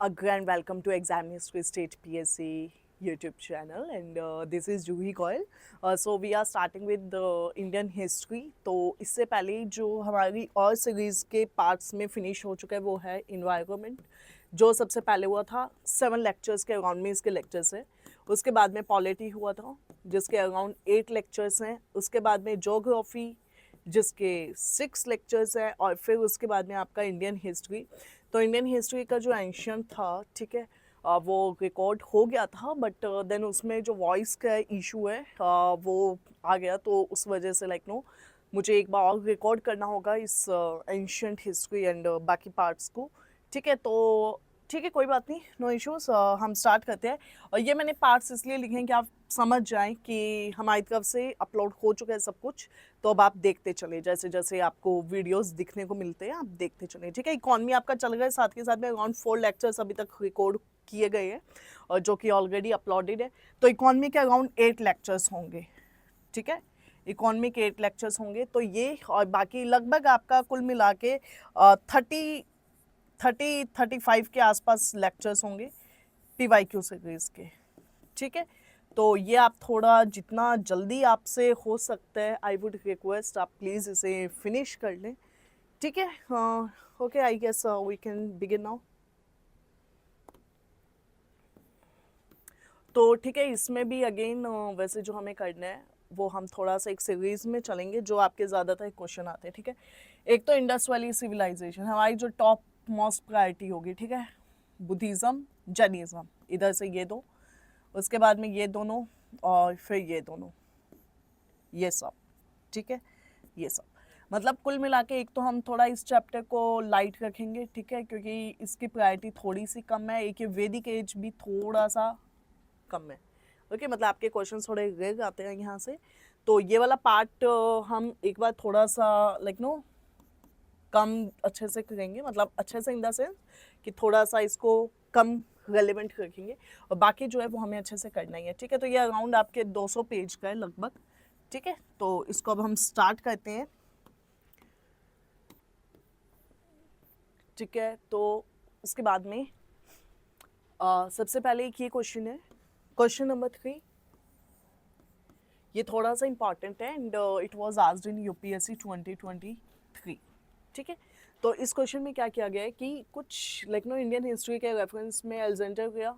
A grand welcome to Exam History State PSC YouTube channel, and this is Juhi Goyal. So we are starting with the Indian history. तो इससे पहले जो हमारी और series के parts में finish हो चुका है वो है इन्वायरमेंट, जो सबसे पहले हुआ था 7 लेक्चर्स के अराउंड में इसके लेक्चर्स हैं. उसके बाद में पॉलिटी हुआ था जिसके अराउंड 8 लेक्चर्स हैं. उसके बाद में जोग्राफी जिसके 6 लेक्चर्स हैं, और फिर उसके बाद में आपका इंडियन हिस्ट्री. तो इंडियन हिस्ट्री का जो एंशियंट था, ठीक है, वो रिकॉर्ड हो गया था, बट देन उसमें जो वॉइस का इशू है वो आ गया. तो उस वजह से मुझे एक बार और रिकॉर्ड करना होगा इस एंशियंट हिस्ट्री एंड बाकी पार्ट्स को. ठीक है, तो ठीक है, कोई बात नहीं, नो इश्यूज़. हम स्टार्ट करते हैं. और ये मैंने पार्ट्स इसलिए लिखे हैं कि आप समझ जाएं कि हमारी तरफ से अपलोड हो चुका है सब कुछ. तो अब आप देखते चले, जैसे जैसे आपको वीडियोस दिखने को मिलते हैं आप देखते चले. ठीक है, इकॉनमी आपका चल रहा है, साथ के साथ में अराउंड 4 लेक्चर्स अभी तक रिकॉर्ड किए गए हैं और जो कि ऑलरेडी अपलोडेड है. तो इकॉनमी के अराउंड 8 लेक्चर्स होंगे. ठीक है, इकॉनमी के 8 लेक्चर्स होंगे. तो ये और बाकी लगभग आपका कुल मिला के 35 के आसपास लेक्चर्स होंगे PYQ सीरीज के. ठीक है, तो ये आप थोड़ा जितना जल्दी आपसे हो सकता है, आई वुड रिक्वेस्ट आप प्लीज़ इसे फिनिश कर लें. ठीक है, okay, I guess we can begin now. तो ठीक है, इसमें भी अगेन वैसे जो हमें करना है वो हम थोड़ा सा एक सीरीज में चलेंगे जो आपके ज़्यादातर क्वेश्चन आते हैं. ठीक है, एक तो इंडस वैली सिविलाइजेशन हमारी जो टॉप मोस्ट प्रायोरिटी होगी. ठीक है, बुद्धिज़्म, जैनिज़्म, इधर से ये दो, उसके बाद में ये दोनों, और फिर ये दोनों, ये सब. ठीक है, ये सब मतलब कुल मिला के एक तो हम थोड़ा इस चैप्टर को लाइट रखेंगे. ठीक है, क्योंकि इसकी प्रायोरिटी थोड़ी सी कम है. एक ये वैदिक एज भी थोड़ा सा कम है. ओके, मतलब आपके क्वेश्चन थोड़े रेग आते हैं यहाँ से. तो ये वाला पार्ट हम एक बार थोड़ा सा कम अच्छे से करेंगे, मतलब अच्छे से इन द सेंस कि थोड़ा सा इसको कम रेलिवेंट रखेंगे, और बाकी जो है वो हमें अच्छे से करना ही है. ठीक है, तो ये अराउंड आपके 200 पेज का है लगभग. ठीक है, तो इसको अब हम स्टार्ट करते हैं. ठीक है, तो उसके बाद में सबसे पहले एक ये क्वेश्चन है, क्वेश्चन नंबर 3. ये थोड़ा सा इंपॉर्टेंट है and it was asked in UPSC 2023. ठीक है, तो इस क्वेश्चन में क्या किया गया है कि कुछ इंडियन हिस्ट्री के रेफरेंस में अलेक्जेंडर गया,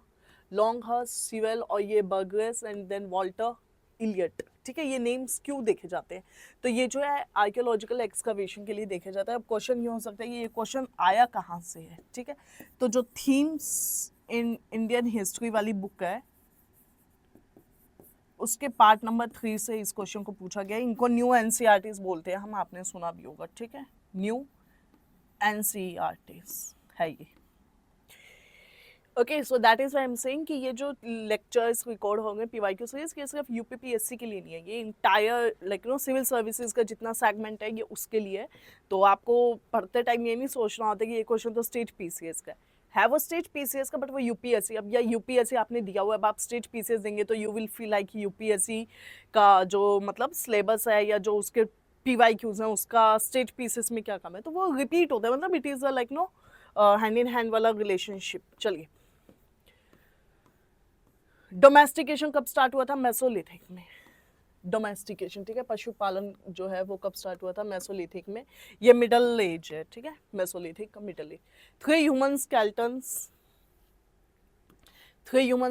लॉन्गहर्स्ट, सीवेल और ये बर्गरेस एंड देन वॉल्टर इलियट. ठीक है, ये नेम्स क्यों देखे जाते हैं? तो ये जो है आर्कियोलॉजिकल एक्सकवेशन के लिए देखे जाता है. अब क्वेश्चन ये हो सकता है कि ये क्वेश्चन आया कहाँ से है. ठीक है, तो जो थीम्स इन इंडियन हिस्ट्री वाली बुक है उसके पार्ट नंबर 3 से इस क्वेश्चन को पूछा गया. इनको न्यू NCERTs बोलते हैं हम, आपने सुना भी होगा. ठीक है, न्यू NCERTs है ये. Okay, so that is why I am saying कि ये जो लेक्चर्स रिकॉर्ड होंगे PYQ सीरीज के सिर्फ UPPSC के लिए नहीं है, ये इंटायर सिविल सर्विसेज का जितना सेगमेंट है ये उसके लिए है. तो आपको पढ़ते टाइम ये नहीं सोचना होता कि ये क्वेश्चन तो स्टेट PCS का है वो स्टेट PCS का, बट वो UPSC. अब या UPSC आपने दिया हुआ है, अब आप स्टेट PCS देंगे तो you will feel like UPSC का जो मतलब सिलेबस है या जो उसके PYQs हैं उसका स्टेट PCS में क्या कम है, तो वो रिपीट होता है. मतलब it is hand in hand वाला रिलेशनशिप. चलिए, डोमेस्टिकेशन कब स्टार्ट हुआ था? मेसोलिथिक में. डोमेस्टिकेशन, ठीक है, पशुपालन जो है वो कब स्टार्ट हुआ था? मेसोलिथिक में. ये मिडल एज है. ठीक है, मेसोलिथिक का middle age. 3 human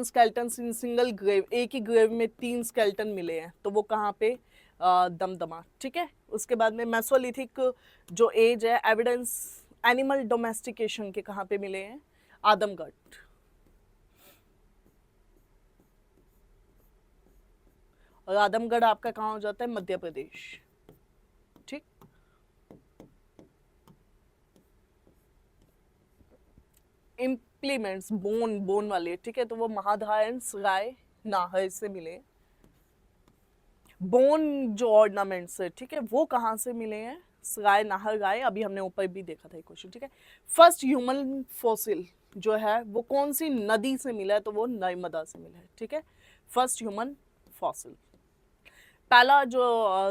skeletons in single grave, एक ही ग्रेव में 3 स्केल्टन मिले हैं. तो वो कहाँ पे? दमदमा. ठीक है, उसके बाद में मेसोलिथिक जो एज है, एविडेंस एनिमल डोमेस्टिकेशन के कहाँ पे मिले हैं? आदमगढ़. और आदमगढ़ आपका कहाँ हो जाता है? मध्य प्रदेश. ठीक, इम्प्लीमेंट्स बोन वाले. ठीक है, तो वो महाधायन, सराय, नाहर से मिले. बोन जो ऑर्नामेंट्स है, ठीक है, वो कहाँ से मिले हैं? सराय, नाहर, राय. अभी हमने ऊपर भी देखा था क्वेश्चन. ठीक है, फर्स्ट ह्यूमन फॉसिल जो है वो कौन सी नदी से मिला है? तो वो नर्मदा से मिला है. ठीक है, फर्स्ट ह्यूमन फॉसिल. पहला जो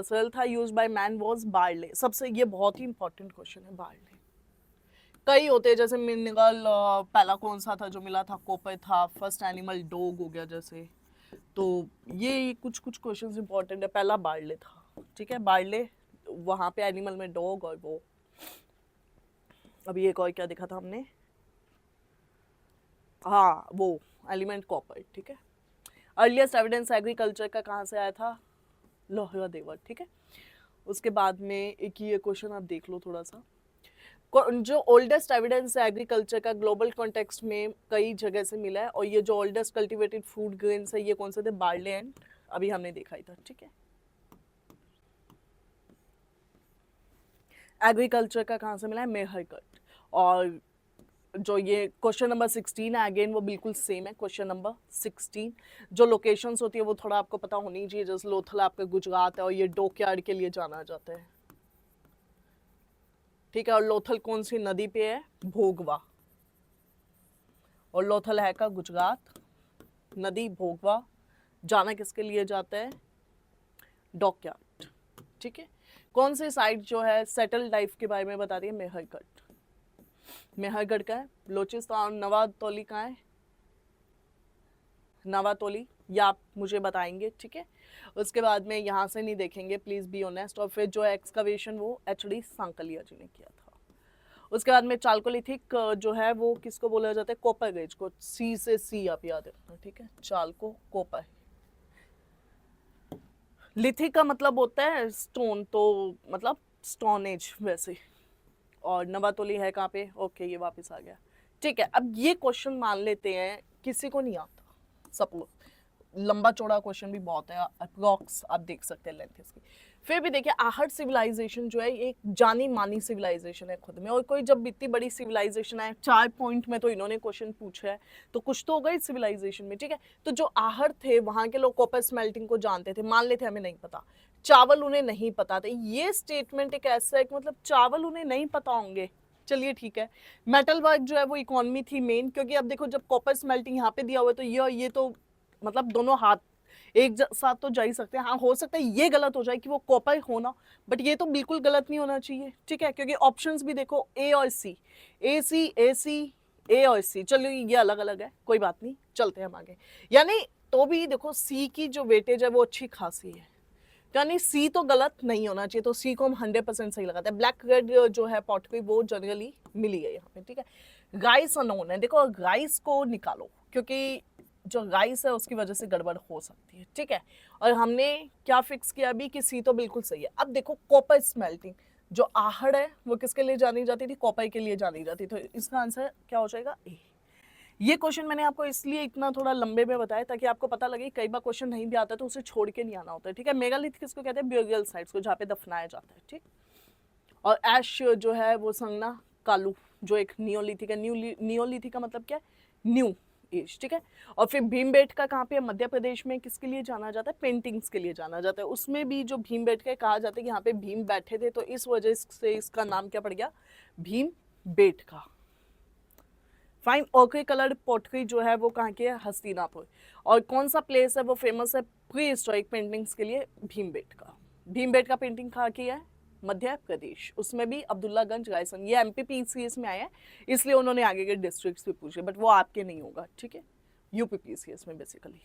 सेल था use by man was barley. सबसे ये बहुत ही इंपॉर्टेंट क्वेश्चन है, बार्ले. कई होते हैं, जैसे मिनरल पहला कौन सा था जो मिला था, कॉपर था, फर्स्ट एनिमल डॉग हो गया जैसे। तो ये कुछ कुछ क्वेश्चंस इंपॉर्टेंट है। पहला बार्ले था, ठीक है, बार्ले, वहां पे एनिमल में डॉग, और वो अभी एक और क्या देखा था हमने, हाँ वो एलिमेंट कॉपर, ठीक है। अर्लीस्ट एविडेंस एग्रीकल्चर का कहाँ से आया था, लोहरा देवर, ठीक है। उसके बाद में एक ये क्वेश्चन आप देख लो थोड़ा सा, जो ओल्डेस्ट एविडेंस है एग्रीकल्चर का ग्लोबल कॉन्टेक्स्ट में कई जगह से मिला है, और ये जो ओल्डेस्ट कल्टिवेटेड फूड ग्रेन्स है ये कौन से थे, बार्ले एंड, अभी हमने देखा ही था, ठीक है। एग्रीकल्चर का कहाँ से मिला है, मेहरगढ़। और जो ये क्वेश्चन नंबर 16 है अगेन वो बिल्कुल सेम है, क्वेश्चन नंबर 16। जो लोकेशंस होती है वो थोड़ा आपको पता होनी चाहिए, जैसे लोथल आपका गुजरात है और ये डॉकयार्ड के लिए जाना जाता है, ठीक है। और लोथल कौन सी नदी पे है, भोगवा, और लोथल है का गुजरात, नदी भोगवा, जाना किसके लिए जाता है, डॉकयार्ड, ठीक है। कौन सी साइट जो है सेटल लाइफ के बारे में बता रही है, मेहरगढ़, मेहरगढ़ का है। बलोचिस्तान नवातोली का है, नवातोली, या आप मुझे बताएंगे, ठीक है। उसके बाद में यहाँ से नहीं देखेंगे, प्लीज बी ऑनेस्ट। और फिर जो एक्सकवेशन वो एचडी सांकलिया जी ने किया था। उसके बाद में चालकोलिथिक जो है वो किसको बोला जाता है, कोपर गेज को, सी से सी आप याद रखना, ठीक है। चालको कोपर, लिथिक का मतलब होता है स्टोन, तो मतलब स्टोन एज वैसे। और नवातोली है कहाँ पे, ओके ये वापस आ गया, ठीक है। अब ये क्वेश्चन मान लेते हैं किसी को नहीं आता, सपोज लंबा चौड़ा क्वेश्चन भी बहुत है, अप्रॉक्स आप देख सकते हैं लेंथ इसकी। फिर भी देखिए आहट सिविलाइजेशन जो है एक जानी मानी सिविलाइजेशन है खुद में, और कोई जब इतनी बड़ी सिविलाइजेशन है, 4 पॉइंट में तो इन्होंने क्वेश्चन पूछा है, तो कुछ तो होगा इस सिविलाइजेशन में, ठीक है। तो जो आहट थे वहां के लोग कॉपर स्मेल्टिंग को जानते थे, मान लेते हमें नहीं पता, चावल उन्हें नहीं पता थे, ये स्टेटमेंट एक ऐसा है कि मतलब चावल उन्हें नहीं पता होंगे, चलिए ठीक है। मेटल वर्क जो है वो इकोनॉमी थी मेन, क्योंकि अब देखो जब कॉपर स्मेल्टिंग यहाँ पे दिया हुआ है तो ये तो मतलब दोनों हाथ एक साथ तो जा ही सकते हैं। हाँ हो सकता है ये गलत हो जाए कि वो कॉपर होना, बट ये तो बिल्कुल गलत नहीं होना चाहिए, ठीक है। क्योंकि ऑप्शंस भी देखो ए और सी, ए सी ए सी, ए और सी, चलो ये अलग अलग है, कोई बात नहीं, चलते हैं हम आगे। यानी तो भी देखो सी की जो वेटेज है वो अच्छी खासी है, यानी सी तो गलत नहीं होना चाहिए, तो सी को हम 100% सही लगाते हैं। ब्लैक रेड जो है पॉटरी वो जनरली मिली है यहाँ पे, ठीक है। राइस अनोन है, देखो राइस को निकालो, क्योंकि जो राइस है उसकी वजह से गड़बड़ हो सकती है, ठीक है। और हमने क्या फिक्स किया अभी कि सी तो बिल्कुल सही है। अब देखो कॉपर स्मेल्टिंग, जो आहड़ है वो किसके लिए जानी जाती थी, कॉपर के लिए जानी जाती, तो इसका आंसर क्या हो जाएगा, ए। ये क्वेश्चन मैंने आपको इसलिए इतना थोड़ा लंबे में बताया ताकि आपको पता लगे कई बार क्वेश्चन नहीं भी आता तो उसे छोड़ के नहीं आना होता है, ठीक है। मेगालिथ किसको कहते हैं, ब्यूरियल साइट्स को, जहाँ पे दफनाया जाता है, ठीक। और ऐश जो है वो संगना कालू, जो एक नियोलिथिक है, नियोलिथिक का मतलब क्या है, न्यू एज, ठीक है। और फिर भीमबेटका कहाँ पे है, मध्य प्रदेश में, किसके लिए जाना जाता है, पेंटिंग्स के लिए जाना जाता है। उसमें भी जो भीमबेटका कहा जाता है कि यहाँ पे भीम बैठे थे, तो इस वजह से इसका नाम क्या पड़ गया, Bhimbetka. Fine. Okay coloured pottery जो है वो कहाँ की है, हस्तिनापुर। और कौन सा प्लेस है वो फेमस है प्री हिस्टोरिक पेंटिंग्स के लिए, भीमबेटका। भीमबेटका पेंटिंग कहाँ की है, मध्य प्रदेश, उसमें भी अब्दुल्लागंज रायसन, ये एमपीपीसीएस में आया है इसलिए उन्होंने आगे के डिस्ट्रिक्ट्स भी पूछे, बट वो आपके नहीं होगा, ठीक है, यूपीपीसीएस में बेसिकली।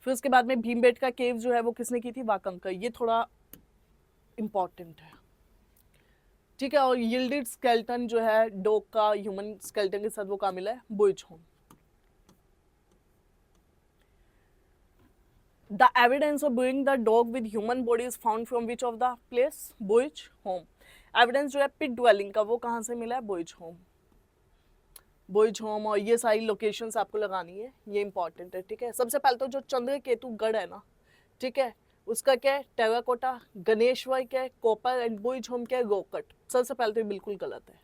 फिर उसके बाद में भीमबेटका केव जो है वो किसने की थी, वाकंकर, ये थोड़ा इंपॉर्टेंट है, ठीक है। और यील्डेड स्केल्टन जो है डॉग का ह्यूमन स्केल्टन के साथ वो कहाँ मिला है, बुइजहोम। The evidence of burying the dog with human body is found from which of the place, Burzahom. Evidence जो है पिट ड्वेलिंग का वो कहाँ से मिला है, बुइजहोम, बुइजहोम। और ये सारी लोकेशंस आपको लगानी है, ये इंपॉर्टेंट है, ठीक है। सबसे पहले तो जो चंद्रकेतु गढ़ है ना, ठीक है, उसका क्या है, टेराकोटा, गणेश्वर क्या है, कॉपर, एंड बुइजहोम क्या है, रोकट। सबसे पहले तो ये बिल्कुल गलत है,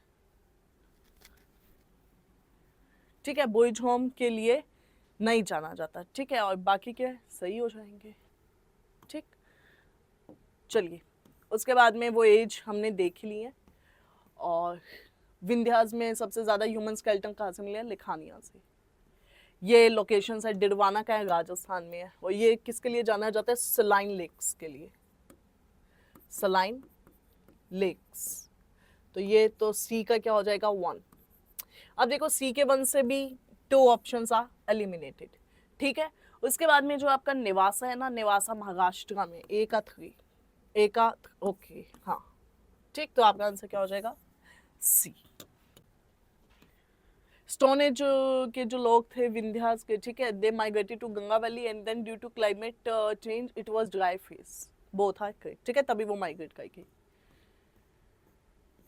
ठीक है, बुइजहोम के लिए नहीं जाना जाता, ठीक है। और बाकी क्या है, सही हो जाएंगे, ठीक। चलिए उसके बाद में वो एज हमने देख ली है। और विंध्यास में सबसे ज़्यादा ह्यूमन स्केल्टन कहाँ से मिले हैं, लिखानिया से। ये लोकेशन है, डिडवाना का है, राजस्थान में है। और ये किसके लिए जाना जाता है, सलाइन लेक्स के लिए, सलाइन लेक्स। तो ये तो सी का क्या हो जाएगा 1। अब देखो सी के 1 से भी 2 ऑप्शंस आर एलिमिनेटेड, ठीक है। उसके बाद में जो आपका नेवासा है ना, नेवासा महाराष्ट्र में, ए का 3, ए का ओके हाँ ठीक, तो आपका आंसर क्या हो जाएगा सी। स्टोन एज के जो लोग थे विंध्यास के, ठीक है, they migrated to Ganga valley and then due to climate change it was dry phase, both are correct, ठीक है, तभी वो माइग्रेट करके।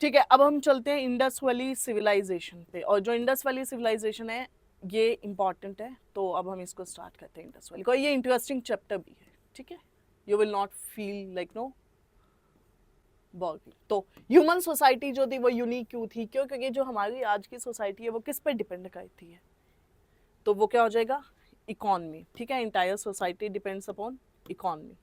ठीक है, अब हम चलते हैं इंडस वैली सिविलाइजेशन पे, और जो इंडस वैली सिविलाइजेशन है ये इंपॉर्टेंट है, तो अब हम इसको स्टार्ट करते हैं इंडस वैली को। ये इंटरेस्टिंग चैप्टर भी है, ठीक है, you will not feel like no boring. तो ह्यूमन सोसाइटी जो थी वो यूनिक क्यों थी, क्यों, क्योंकि जो हमारी आज की सोसाइटी है वो किस पे डिपेंड करती है, तो वो क्या हो जाएगा इकोनॉमी, ठीक है, entire society depends upon economy.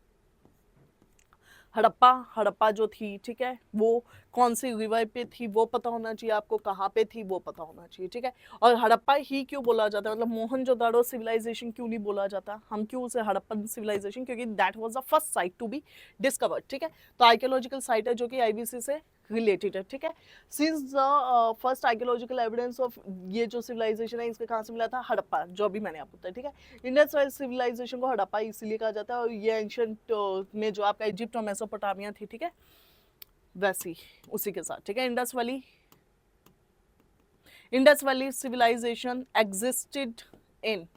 Harappa जो थी, ठीक है, वो कौन सी रिवर पे थी वो पता होना चाहिए आपको, कहाँ पे थी वो पता होना चाहिए, ठीक है। और हड़प्पा ही क्यों बोला जाता है, मतलब मोहनजोदाड़ो सिविलाइजेशन क्यों नहीं बोला जाता, हम क्यों उसे हड़प्पन सिविलाइजेशन, क्योंकि that was the first site to be discovered, ठीक है। तो आर्कियोलॉजिकल साइट है जो कि आईवीसी से रिलेटेड है, ठीक है। Since the first archaeological evidence of ये जो सिविलाइजेशन है इसका कहाँ से मिला था, हड़प्पा, जो भी मैंने आपको बताया, ठीक है। इंडस वैली सिविलाइजेशन को हड़प्पा इसीलिए कहा जाता है, और ये एंशिएंट में जो आपका इजिप्ट और मेसोपोटामिया थी, ठीक है, वैसी उसी के साथ, ठीक है। Indus valley civilisation existed in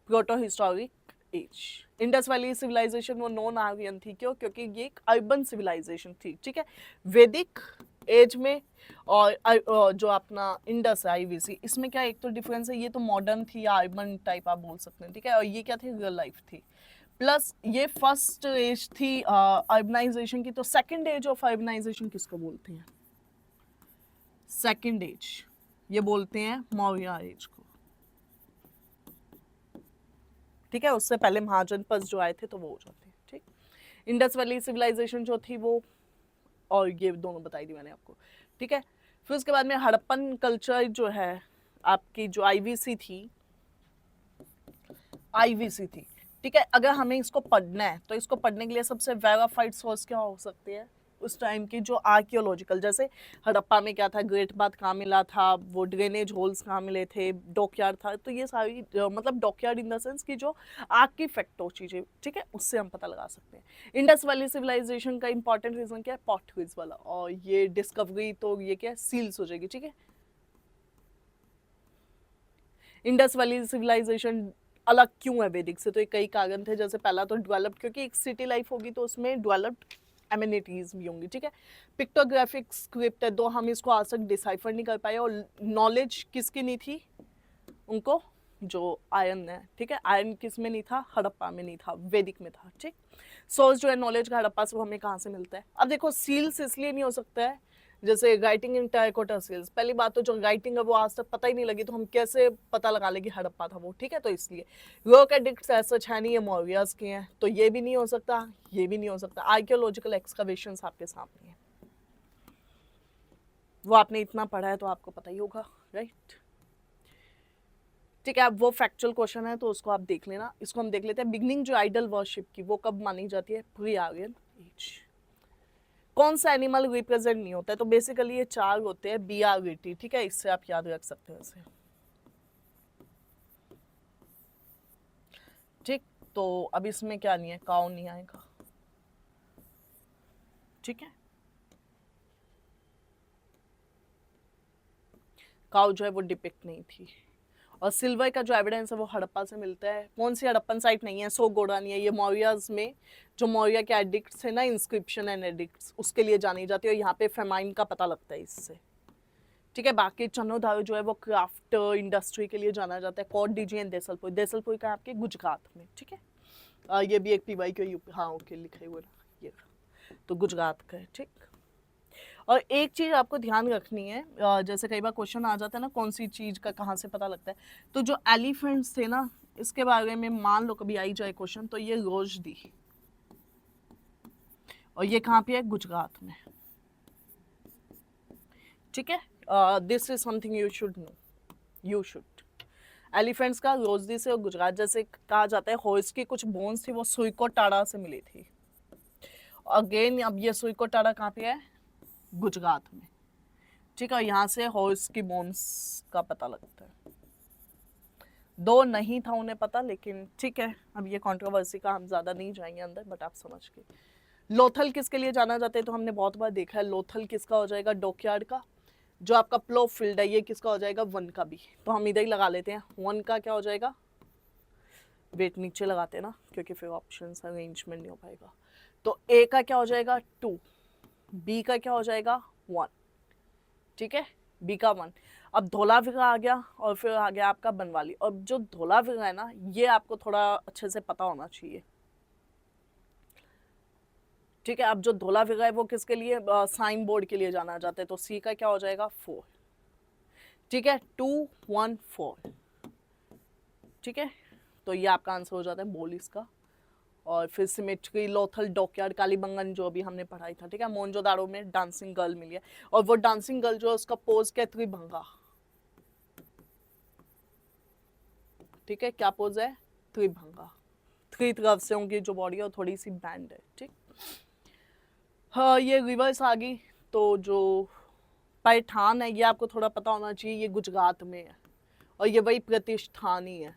protohistoric age. Indus valley civilisation वो नॉन आर्यन थी, क्यों, क्योंकि ये एक अर्बन सिविलाइजेशन थी, ठीक है, वैदिक एज में। और जो अपना इंडस है आईवीसी, इसमें क्या एक तो डिफरेंस है, ये तो मॉडर्न थी या अर्बन टाइप आप बोल सकते हैं, ठीक है, और ये क्या थी रियल लाइफ थी, प्लस ये फर्स्ट एज थी अर्बनाइजेशन की। तो सेकंड एज ऑफ अर्बनाइजेशन किसको बोलते हैं, सेकंड एज ये बोलते हैं मौर्य एज को, ठीक है, उससे पहले महाजनपद जो आए थे तो वो हो जाते हैं, ठीक। इंडस वैली सिविलाइजेशन जो थी वो, और ये दोनों बताई दी मैंने आपको, ठीक है। फिर उसके बाद में हड़प्पन कल्चर जो है आपकी, जो आईवीसी थी, ठीक है, अगर हमें इसको पढ़ना है तो इसको पढ़ने के लिए सबसे वेरीफाइड सोर्स क्या हो सकती है उस टाइम की, जो आर्कियोलॉजिकल, जैसे हड़प्पा में क्या था, ग्रेट बाथ कहाँ मिला था, वो ड्रेनेज होल्स कहाँ मिले थे, डॉकयार्ड था, तो ये सारी मतलब डॉकयार्ड इन द सेंस की जो आग की फैक्टो चीज़ें, ठीक है, उससे हम पता लगा सकते हैं। इंडस वैली सिविलाइजेशन का इंपॉर्टेंट रीजन क्या है, पॉटरीज वाला, और ये डिस्कवरी तो ये क्या है सील्स हो जाएगी, ठीक है। इंडस वैली सिविलाइजेशन अलग क्यों है वैदिक से, तो ये कई कारण थे, जैसे पहला तो डेवलप्ड, क्योंकि एक सिटी लाइफ होगी तो उसमें डेवलप्ड एमिनिटीज भी होंगी, ठीक है। पिक्टोग्राफिक स्क्रिप्ट है, तो हम इसको आज तक डिसाइफर नहीं कर पाए, और नॉलेज किसकी नहीं थी उनको, जो आयरन है, ठीक है, आयरन किस में नहीं था, हड़प्पा में नहीं था, वैदिक में था, ठीक। सोर्स जो है नॉलेज का हड़प्पा से हमें कहाँ से मिलता है। अब देखो सील्स इसलिए नहीं हो सकता है, जैसे राइटिंग इन टेराकोटा सील्स, पहली बात तो जो राइटिंग है वो आज तक पता ही नहीं लगी, तो हम कैसे पता लगा लेंगे हड़प्पा था वो, ठीक है, तो इसलिए वर्क एडिक्ट्स ऐसा है नहीं, ये मौर्यस के हैं, तो ये भी नहीं हो सकता, ये भी नहीं हो सकता। आर्कियोलॉजिकल एक्सकवेशंस आपके सामने है, वो आपने इतना पढ़ा है तो आपको पता ही होगा, राइट, ठीक है। अब वो फैक्चुअल क्वेश्चन है तो उसको आप देख लेना। इसको हम देख लेते हैं, बिगनिंग जो आइडल वर्शिप की वो कब मानी जाती है, प्री आर्यन एज। कौन सा एनिमल रिप्रेजेंट नहीं होता है, तो बेसिकली ये 4 होते हैं, BRT, ठीक है, इससे आप याद रख सकते हैं इसे, ठीक। तो अब इसमें क्या नहीं है, काउ नहीं आएगा, ठीक है, काउ जो है वो डिपिक्ट नहीं थी। और सिल्वर का जो एविडेंस है वो हड़प्पा से मिलता है। कौन सी हड़प्पन साइट नहीं है, सोगोड़ा नहीं है, ये मौर्यस में जो मौर्य के एडिक्ट्स है ना, इंस्क्रिप्शन एंड एडिक्ट्स, उसके लिए जानी जाती है, और यहाँ पे फेमाइन का पता लगता है इससे, ठीक है। बाकी चन्नोदारो जो है वो क्राफ्ट इंडस्ट्री के लिए जाना जाता है। कोट डीजी एंड देसलपुर का आपके गुजरात में, ठीक है। ये भी एक PY के यूपी, हाँ ओके लिखे हुए ना, ये तो गुजरात का है, ठीक। और एक चीज़ आपको ध्यान रखनी है, जैसे कई बार क्वेश्चन आ जाता है ना, कौन सी चीज़ का कहाँ से पता लगता है, तो जो एलिफेंट्स थे ना, इसके बारे में मान लो कभी आई जाए क्वेश्चन, तो ये रोजदी, और ये कहाँ पे है, गुजरात में, ठीक है। This is something you should know, you should. Elephants का रोजदी से और गुजरात, जैसे कहा जाता है हॉर्स की कुछ बोन्स थी वो सुइको टाड़ा से मिली थी। अगेन अब ये सुइको टाड़ा कहाँ पे है, गुजरात में, ठीक है। यहाँ से हॉर्स की बोन्स का पता लगता है। दो नहीं था उन्हें पता, लेकिन ठीक है, अब ये कंट्रोवर्सी का हम ज़्यादा नहीं जाएंगे अंदर, बट आप समझ गए। लोथल किसके लिए जाना जाता है, तो हमने बहुत बार देखा है। लोथल किसका हो जाएगा, डॉकयार्ड का। जो आपका प्लो फील्ड है ये किसका हो जाएगा, वन का भी। तो हम इधर ही लगा लेते हैं, वन का क्या हो जाएगा, वेट नीचे लगाते हैं ना, क्योंकि फिर ऑप्शन अरेंजमेंट नहीं हो पाएगा। तो ए का क्या हो जाएगा, 2, बी का क्या हो जाएगा, 1, ठीक है, बी का 1। अब धोलावीरा आ गया और फिर आ गया आपका बनवाली। और जो धोलावीरा है ना, ये आपको थोड़ा अच्छे से पता होना चाहिए, ठीक है। अब जो धोलावीरा है वो किसके लिए, साइन बोर्ड के लिए जाना जाता है। तो सी का क्या हो जाएगा, 4, ठीक है, 2 1 4, ठीक है। तो ये आपका आंसर हो जाता है बोल इसका। और फिर सिमेट्री, लोथल, डॉकयार्ड, कालीबंगन जो अभी हमने पढ़ाई था, ठीक है। मोहनजोदाड़ो में डांसिंग गर्ल मिली है, और वो डांसिंग गर्ल जो है उसका पोज क्या है, त्रिभंगा, ठीक है। क्या पोज है, त्रिभंगा। 3 तरफ से उनकी जो बॉडी है वो थोड़ी सी बैंड है, ठीक। हाँ, ये रिवर्स आ गई। तो जो पैठान है ये आपको थोड़ा पता होना चाहिए, ये गुजरात में है, और ये वही प्रतिष्ठान ही है।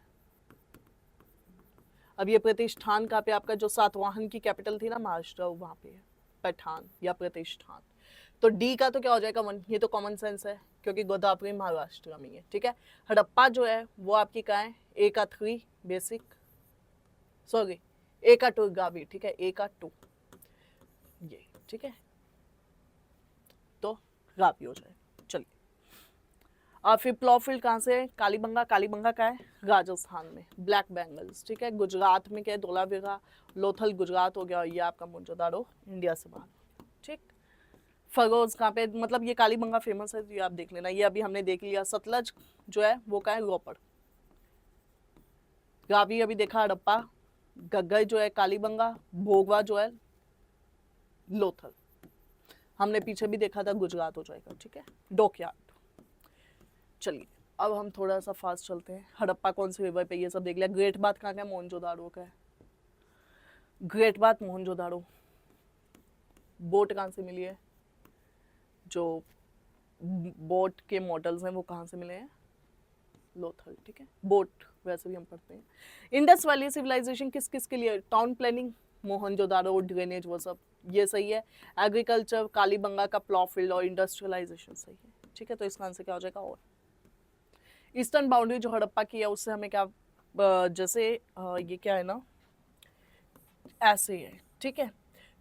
अब ये प्रतिष्ठान कहाँ पे, आपका जो सातवाहन की कैपिटल थी ना महाराष्ट्र, वहाँ पे है पैठान या प्रतिष्ठान। तो डी का तो क्या हो जाएगा, 1। ये तो कॉमन सेंस है क्योंकि गोदावरी महाराष्ट्र में है, ठीक है। हड़प्पा जो है वो आपकी कहाँ है, ए का 3 बेसिक, सॉरी ए का 2 गावी, ठीक है, ए का 2 ये, ठीक है। तो गावी हो जाए, चलिए। और फिर प्लॉफील्ड कहाँ से है, कालीबंगा। कालीबंगा का है राजस्थान में, ब्लैक बेंगल्स, ठीक है। गुजरात में क्या है, धोलावीरा। लोथल गुजरात हो गया, और ये आपका मोहनजोदाड़ो इंडिया से बाहर, ठीक। फरोज कहाँ पे, मतलब ये कालीबंगा फेमस है, तो ये आप देख लेना। ये अभी हमने देख लिया। सतलज जो है वो का है, रोपड़। गावी अभी देखा, हड़प्पा। गग्गर जो है कालीबंगा। भोगवा जो है लोथल। हमने पीछे भी देखा था, गुजरात हो जाएगा, ठीक है। डॉकयार्ड। चलिए अब हम थोड़ा सा फास्ट चलते हैं। हड़प्पा कौन से रिवर पे, ये सब देख लिया। ग्रेट बाथ कहाँ का है, मोहनजोदाड़ो का है। Great bath Mohenjodaro. बोट कहाँ से मिली है, जो बोट के मॉडल्स हैं वो कहाँ से मिले हैं, लोथल, ठीक है। बोट वैसे भी हम पढ़ते हैं। इंडस वैली सिविलाइजेशन किस किस के लिए, टाउन प्लानिंग, मोहनजोदाड़ो, ड्रेनेज, वो सब, ये सही है। एग्रीकल्चर, कालीबंगा का प्लॉ फील्ड, और इंडस्ट्रियलाइजेशन सही है, ठीक है। तो इसका आंसर क्या हो जाएगा, और ईस्टर्न बाउंड्री जो हड़प्पा की है उससे हमें क्या, जैसे ये क्या है ना, ऐसे है, ठीक है।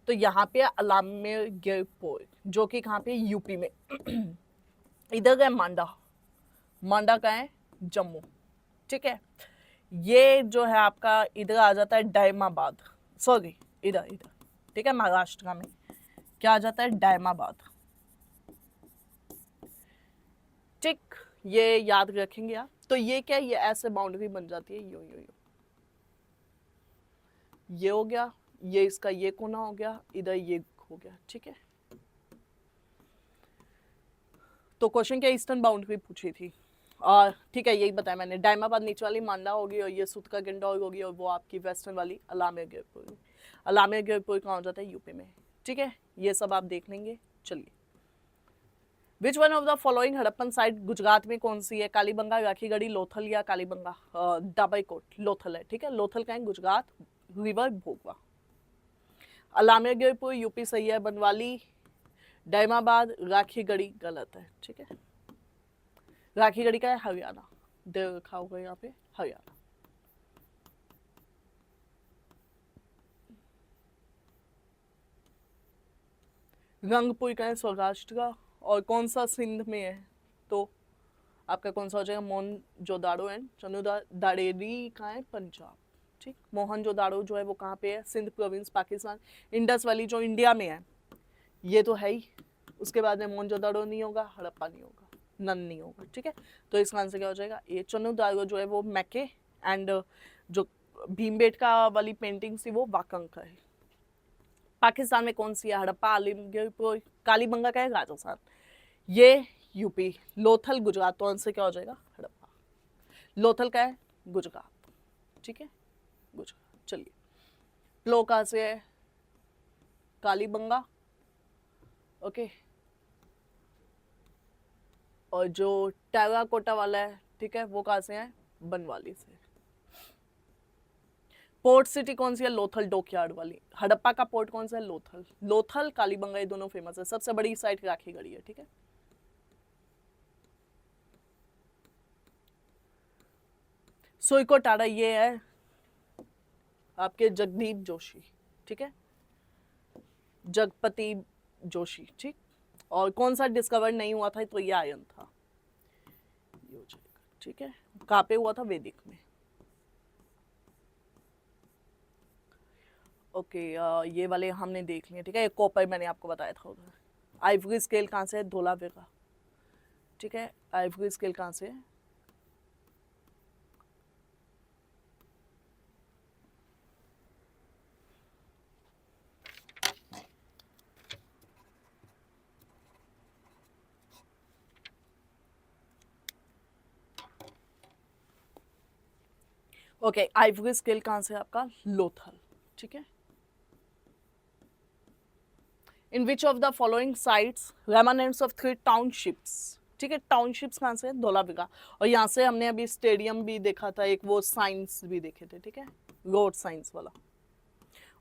तो यहाँ पे अलामेरगढ़ जो कि कहाँ पे, यूपी में। इधर का है मांडा। मांडा का है जम्मू, ठीक है। ये जो है आपका इधर आ जाता है डायमाबाद, सॉरी इधर इधर, ठीक है। महाराष्ट्र में क्या आ जाता है, डायमाबाद, ठीक। ये याद रखेंगे आप। तो ये क्या, ये ऐसे बाउंड्री बन जाती है, यो यो यो, ये हो गया, ये इसका ये कोना हो गया, इधर ये हो गया, ठीक है। तो क्वेश्चन क्या, ईस्टर्न बाउंड्री पूछी थी, और ठीक है यही बताया मैंने। डायमाबाद नीचे वाली मांडा होगी, और ये सुतका गंडौर होगी, और वो आपकी वेस्टर्न वाली अलामेरगढ़। अलामेरगढ़ कहाँ हो जाता है, यूपी में, ठीक है। ये सब आप देख लेंगे। चलिए, which one of the following Harappan site Gujarat में कौन सी है, कालीबंगा, राखीगढ़ी, लोथल या कालीबंगा, दाबाईकोट, लोथल है, ठीक है। लोथल का है गुजरात, रिवर भोगवा। अलामेरगढ़ यूपी सही है। बनवाली, डायमाबाद, राखीगढ़ी गलत है, ठीक है। राखीगढ़ी का है हरियाणा, दे रखा होगा यहाँ पे, हरियाणा। रंगपुर का है सौराष्ट्र का, और कौन सा सिंध में है, तो आपका कौन सा हो जाएगा, मोहनजोदाड़ो एंड चनुदाड़ेरी का है पंजाब, ठीक। मोहनजोदाड़ो जो है वो कहाँ पे है, Sindh province, Pakistan. Indus valley जो इंडिया में है, ये तो है ही। उसके बाद में मोहनजोदाड़ो नहीं होगा, हड़प्पा नहीं होगा, नन नहीं होगा, ठीक है। तो इसका आंसर क्या हो जाएगा, ये चनुदाड़ो जो है वो मैके, एंड जो भीमबेटका वाली पेंटिंग थी वो वाकंग का है। पाकिस्तान में कौन सी है, हड़प्पा, आलिमगढ़, कालीबंगा का है राजस्थान, ये यूपी। लोथल गुजरात, तो आंसर क्या हो जाएगा, हड़प्पा। लोथल का है गुजरात, ठीक है, गुजरात। चलिए, प्लो कहाँ से है, कालीबंगा, ओके। और जो टेराकोटा वाला है, ठीक है, वो कहाँ से है? बनवाली से। पोर्ट सिटी कौन सी है? लोथल, डॉकयार्ड वाली। हड़प्पा का पोर्ट कौन सा है? लोथल। लोथल, कालीबंगा, ये दोनों फेमस है। सबसे बड़ी साइट राखीगढ़ी है, ठीक है। सुइको टाड़ा ये है आपके जगदीप जोशी, ठीक है, जगपति जोशी, ठीक। और कौन सा डिस्कवर नहीं हुआ था? तो ये आयन था, ये हो जाएगा, ठीक है। कहाँ पे हुआ था? वैदिक में। ओके, ये वाले हमने देख लिए, ठीक है। एक कॉपर मैंने आपको बताया था उधर। आइवरी स्केल कहाँ से है? धोलावीरा, ठीक है। आइवरी स्केल कहाँ से है? ओके, आइवरी स्केल कहाँ से है आपका? लोथल, ठीक है। In which of the following sites remnants of 3 townships, ठीक है। टाउनशिप्स कहाँ से है? धोलावीरा। और यहाँ से हमने अभी स्टेडियम भी देखा था, एक वो साइंस भी देखे थे, ठीक है, रोड साइंस वाला।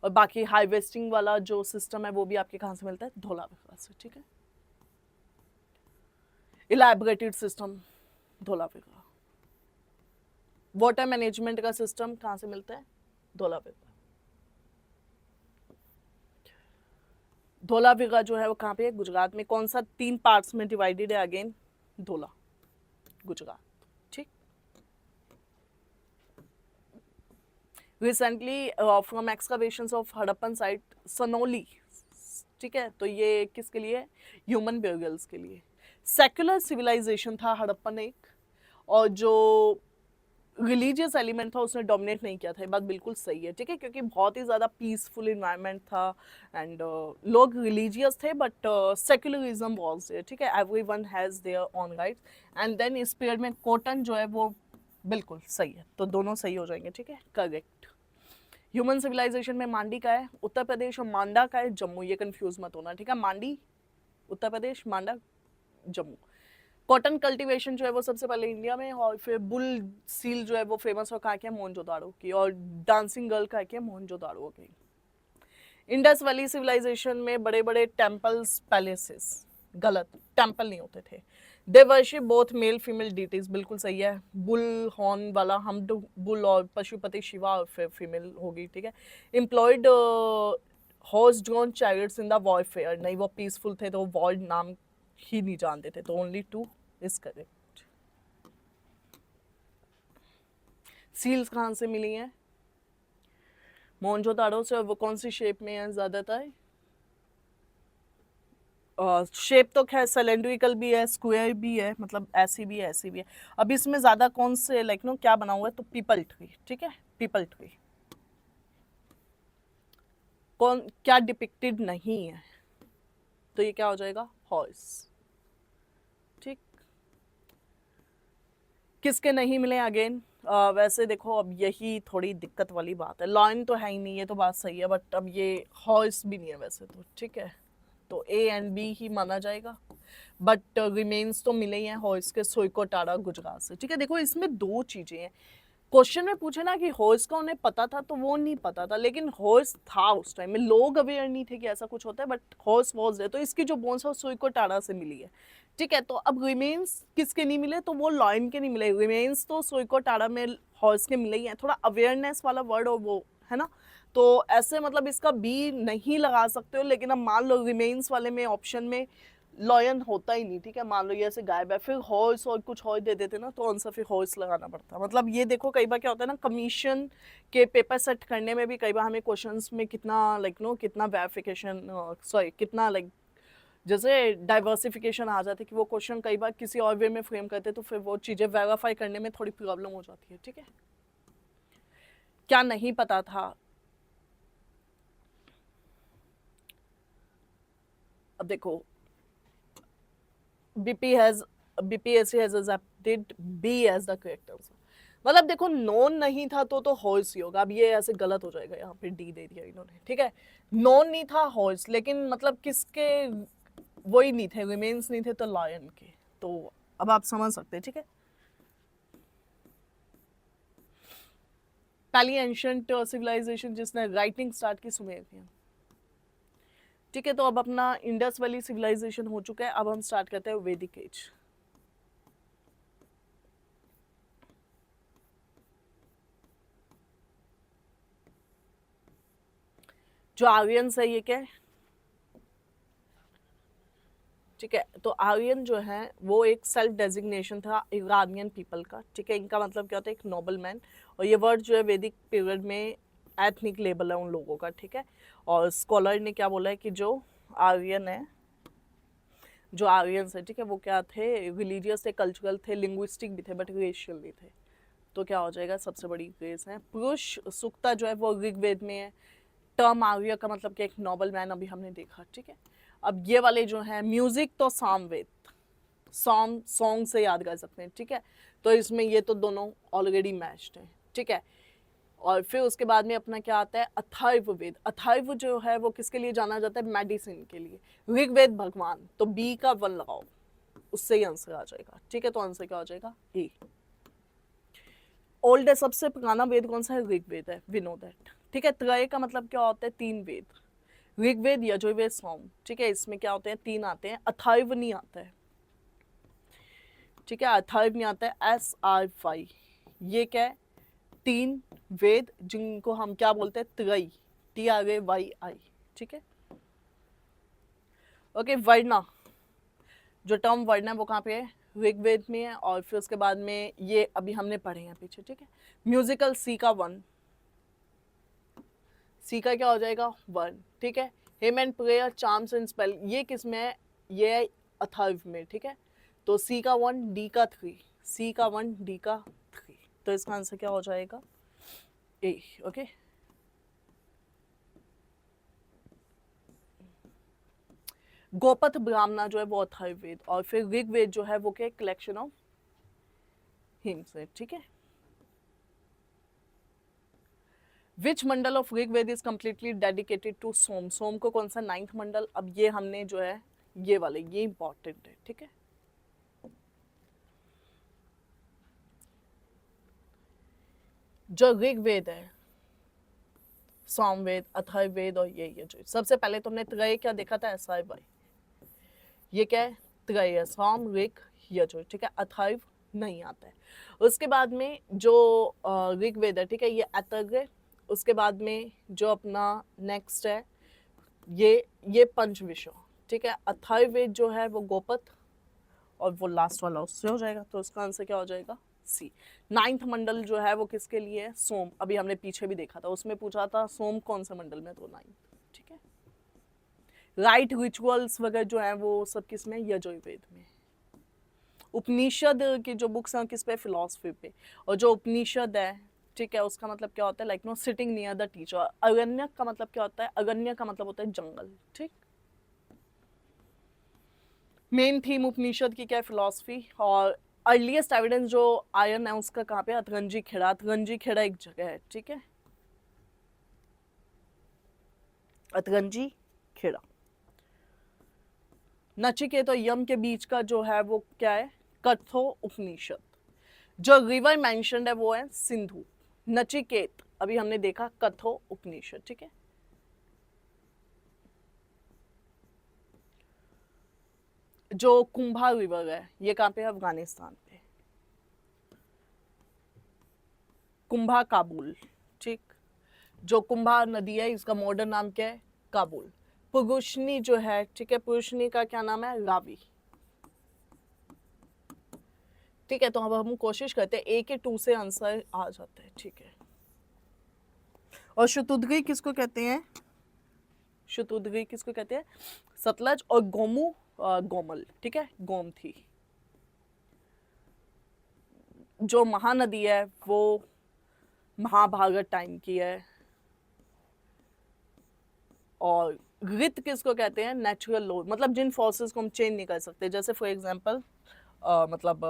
और बाकी हार्वेस्टिंग वाला जो सिस्टम है वो भी आपके कहाँ से मिलता है? धोलावीरा से, ठीक है। Elaborated system Dholavira. Water management का सिस्टम कहाँ से मिलता है? धोलावीरा। धोलावीरा जो है वो कहाँ पे है? गुजरात में। कौन सा 3 पार्ट्स में डिवाइडेड है? अगेन धोला, गुजरात, ठीक। Recently from excavations of Harappan site Sanauli, ठीक है। तो ये किसके लिए? ह्यूमन ब्यूरियल्स के लिए। सेक्युलर सिविलाइजेशन था हड़प्पन एक, और जो रिलीजियस एलिमेंट था उसने डोमिनेट नहीं किया था। ये बात बिल्कुल सही है, ठीक है, क्योंकि बहुत ही ज़्यादा पीसफुल इन्वायरमेंट था एंड लोग रिलीजियस थे बट सेक्युलरिज्म वाज देयर, ठीक है। Everyone has their own rights. And then इस पीरियड में कॉटन जो है वो बिल्कुल सही है, तो दोनों सही हो जाएंगे, ठीक है, करेक्ट। ह्यूमन सिविलाइजेशन में मांडी का है उत्तर प्रदेश और मांडा का है जम्मू, ये कंफ्यूज मत होना, ठीक है। मांडी उत्तर प्रदेश, मांडा जम्मू। कॉटन कल्टीवेशन जो है वो सबसे पहले इंडिया में, और फिर बुल सील जो है वो फेमस और कहाँ की है? मोहनजोदाड़ो की। और डांसिंग गर्ल कहाँ की है? मोहनजोदाड़ो की। इंडस वैली सिविलाइजेशन में बड़े बड़े टेम्पल्स, पैलेसेस, गलत, टेम्पल नहीं होते थे। They worship both male female deities, बिल्कुल सही है। बुल हॉर्न वाला हम बुल और पशुपति शिवा और फिर फीमेल होगी, ठीक है। Employed horse drawn chariots in the warfare, नहीं वो पीसफुल थे तो वॉर नाम ही नहीं जानते थे, तो ओनली 2 इज करेक्ट। सील्स कहाँ से मिली हैं? मोहनजोदाड़ो से। और वो कौन सी शेप में है ज़्यादातर? शेप तो खैर सिलेंड्रिकल भी है, स्क्वायर भी है, मतलब ऐसी भी है, ऐसी भी है। अब इसमें ज़्यादा कौन से लाइक नो क्या बना हुआ है? तो पीपल ट्री, ठीक है, पीपल ट्री। कौन क्या डिपिक्टेड नहीं है? तो ये क्या हो जाएगा? हॉर्स, ठीक। किसके नहीं मिले? अगेन वैसे देखो अब यही थोड़ी दिक्कत वाली बात है। लॉयन तो है ही नहीं, ये तो बात सही है, बट अब ये हॉर्स भी नहीं है वैसे तो, ठीक है। तो ए एंड बी ही माना जाएगा, बट रिमेन्स तो मिले ही हैं हॉर्स के, सोइको टाड़ा गुजरात से, ठीक है। देखो इसमें 2 चीज़ें हैं। क्वेश्चन में पूछे ना कि हॉर्स का उन्हें पता था, तो वो नहीं पता था, लेकिन हॉर्स था उस टाइम में, लोग अवेयर नहीं थे कि ऐसा कुछ होता है, बट हॉर्स वॉज है। तो इसकी जो बोन्स है वो सुइको टाड़ा से मिली है, ठीक है। तो अब रिमेन्स किसके नहीं मिले? तो वो लॉयन के नहीं मिले, रिमेन्स तो सुइको टाड़ा में हॉर्स के मिले ही हैं। थोड़ा अवेयरनेस वाला वर्ड और वो है ना, तो ऐसे मतलब इसका बी नहीं लगा सकते हो, लेकिन अब मान लो रिमेन्स वाले में ऑप्शन में लॉयन होता ही नहीं, ठीक है। मान लो ये ऐसे गायब है, फिर हॉर्स और कुछ और दे देते ना, तो आंसर फिर हॉर्स लगाना पड़ता। मतलब ये देखो कई बार क्या होता है ना, कमीशन के पेपर सेट करने में भी कई बार हमें क्वेश्चंस में कितना लाइक नो कितना वेरिफिकेशन सॉरी कितना लाइक जैसे डाइवर्सिफिकेशन आ जाती है कि वो क्वेश्चन कई बार किसी और वे में फ्रेम करते, तो फिर वो चीज़ें वेरीफाई करने में थोड़ी प्रॉब्लम हो जाती है, ठीक है। क्या नहीं पता था? अब देखो BPSC has accepted B as the correct answer। मतलब देखो नॉन नहीं था तो हॉर्स ही होगा। अब ये ऐसे गलत हो जाएगा, यहाँ पे डी दे दिया इन्होंने, ठीक है। नॉन नहीं था हॉर्स, लेकिन मतलब किसके वही नहीं थे, रिमेन्स नहीं थे, तो लॉयन के। तो अब आप समझ सकते हैं, ठीक है। पहली एंशियंट सिविलाइजेशन जिसने राइटिंग स्टार्ट की सुमेरियन, ठीक है। तो अब अपना इंडस वैली सिविलाइजेशन हो चुका है, अब हम स्टार्ट करते हैं वैदिक एज। जो आर्यंस है ये क्या है, ठीक है। तो आर्यन जो है वो एक सेल्फ डेजिग्नेशन था इरानियन पीपल का, ठीक है। इनका मतलब क्या होता है, एक नोबल मैन। और ये वर्ड जो है वैदिक पीरियड में एथनिक लेबल है उन लोगों का, ठीक है। और स्कॉलर ने क्या बोला है कि जो आर्यन है, जो आर्यंस है, ठीक है, वो क्या थे, रिलीजियस थे, कल्चरल थे, लिंग्विस्टिक भी थे, बट रेशियल नहीं थे। तो क्या हो जाएगा, सबसे बड़ी ग्रेस है। पुरुष सुक्ता जो है वो ऋग्वेद में है। टर्म आर्य का मतलब कि एक नोबल मैन, अभी हमने देखा, ठीक है। अब ये वाले जो है म्यूजिक, तो सामवेद, सॉन्ग से याद कर सकते हैं, ठीक है। तो इसमें ये तो दोनों ऑलरेडी मैच्ड हैं, ठीक है। और फिर उसके बाद में अपना क्या आता है, अथर्ववेद। अथर्व जो है वो किसके लिए जाना जाता है, मेडिसिन के लिए। ऋग्वेद भगवान, तो बी का वन लगाओ, उससे ही आंसर आ जाएगा, ठीक है। तो आंसर क्या हो जाएगा, ए। ओल्ड है, सबसे पुराना वेद कौन सा है, ऋग्वेद है, वी नो दैट, ठीक है। त्रय का मतलब क्या होता है, तीन वेद, ऋग्वेद, यजुर्वेद, साम, ठीक है। इसमें क्या होते हैं, तीन आते हैं, अथर्व नहीं आता है, ठीक है। अथर्व नहीं आता है, SR5। ये क्या है, तीन वेद जिनको हम क्या बोलते हैं, त्रय, TRAYI, ठीक है। ओके, वर्णा, जो टर्म वर्ण है वो कहाँ पे है, ऋग्वेद में है। और फिर उसके बाद में ये अभी हमने पढ़े हैं पीछे, ठीक है। म्यूजिकल, सी का वन, सी का क्या हो जाएगा, वन, ठीक है। Him and prayer, charms and spell, ये किस में है, ये है अथर्व में, ठीक है। तो सी का वन, डी का थ्री, सी का वन, डी का थ्री, तो इसका आंसर क्या हो जाएगा, ए। ओके, गोपथ ब्राह्मणा जो है वो अथर्ववेद, और फिर ऋग्वेद जो है वो क्या, कलेक्शन ऑफ हिम्स है, ठीक है। Which mandal of Rigveda is completely dedicated to Soma, Soma को कौन सा, 9th मंडल। अब ये हमने जो है ये वाले, ये इंपॉर्टेंट है, ठीक है। जो ऋग्वेद है, सामवेद, अथर्ववेद और ये जो सबसे पहले तुमने त्रय क्या देखा था, SI बाई, ये क्या है, त्रय है, साम, ऋग, यजुर, ठीक है। अथर्व नहीं आता है। उसके बाद में जो ऋग्वेद है, ठीक है, ये अथर्व है। उसके बाद में जो अपना नेक्स्ट है ये पंचविशो, ठीक है। अथर्ववेद जो है वो गोपथ, और वो लास्ट वाला उससे हो जाएगा, तो उसका आंसर क्या हो जाएगा, सी। 9th मंडल जो है वो किसके लिए है, सोम, अभी हमने पीछे भी देखा था, उसमें पूछा था सोम कौन से मंडल में, तो 9th, ठीक है। राइट रिचुअल्स वगैरह जो है वो सब किस में, यजुर्वेद में। उपनिषद की जो बुक्स हैं किस पे, फिलॉसफी पे। और जो उपनिषद है, ठीक है, उसका मतलब क्या होता है, like no sitting near the teacher. Aranyaka का मतलब क्या होता है, अरण्य का मतलब होता है जंगल, ठीक। मेन थीम उपनिषद की क्या है, फिलॉसफी। और अर्लीस्ट एविडेंस जो आयन है उसका कहाँ पे, अतरंजी खेड़ा, अतरंजी खेड़ा एक जगह है, ठीक है, अतरंजी खेड़ा। नचिकेत और यम के बीच का जो है वो क्या है, कथो उपनिषद। जो रिवर मेंशन्ड है वो है सिंधु। नचिकेत अभी हमने देखा, कथो उपनिषद, ठीक है। जो कुंभा रिवर है ये कहाँ पे है, अफगानिस्तान पे, कुंभा काबुल, ठीक। जो कुंभा नदी है इसका मॉडर्न नाम क्या है, काबुल। पुरुषनी जो है, ठीक है, पुरुषनी का क्या नाम है, रावी, ठीक है। तो अब हम कोशिश करते हैं ए के 2 से आंसर आ जाता है, ठीक है। और शतुद्री किसको कहते हैं, शतुद्री किसको कहते हैं, सतलज। और गोमू गोमल, ठीक है, गोमती। जो महानदी है वो महाभारत टाइम की है। और ऋत किसको कहते हैं, नेचुरल लॉ, मतलब जिन फोर्सेस को हम चेंज नहीं कर सकते। जैसे फॉर एग्जांपल मतलब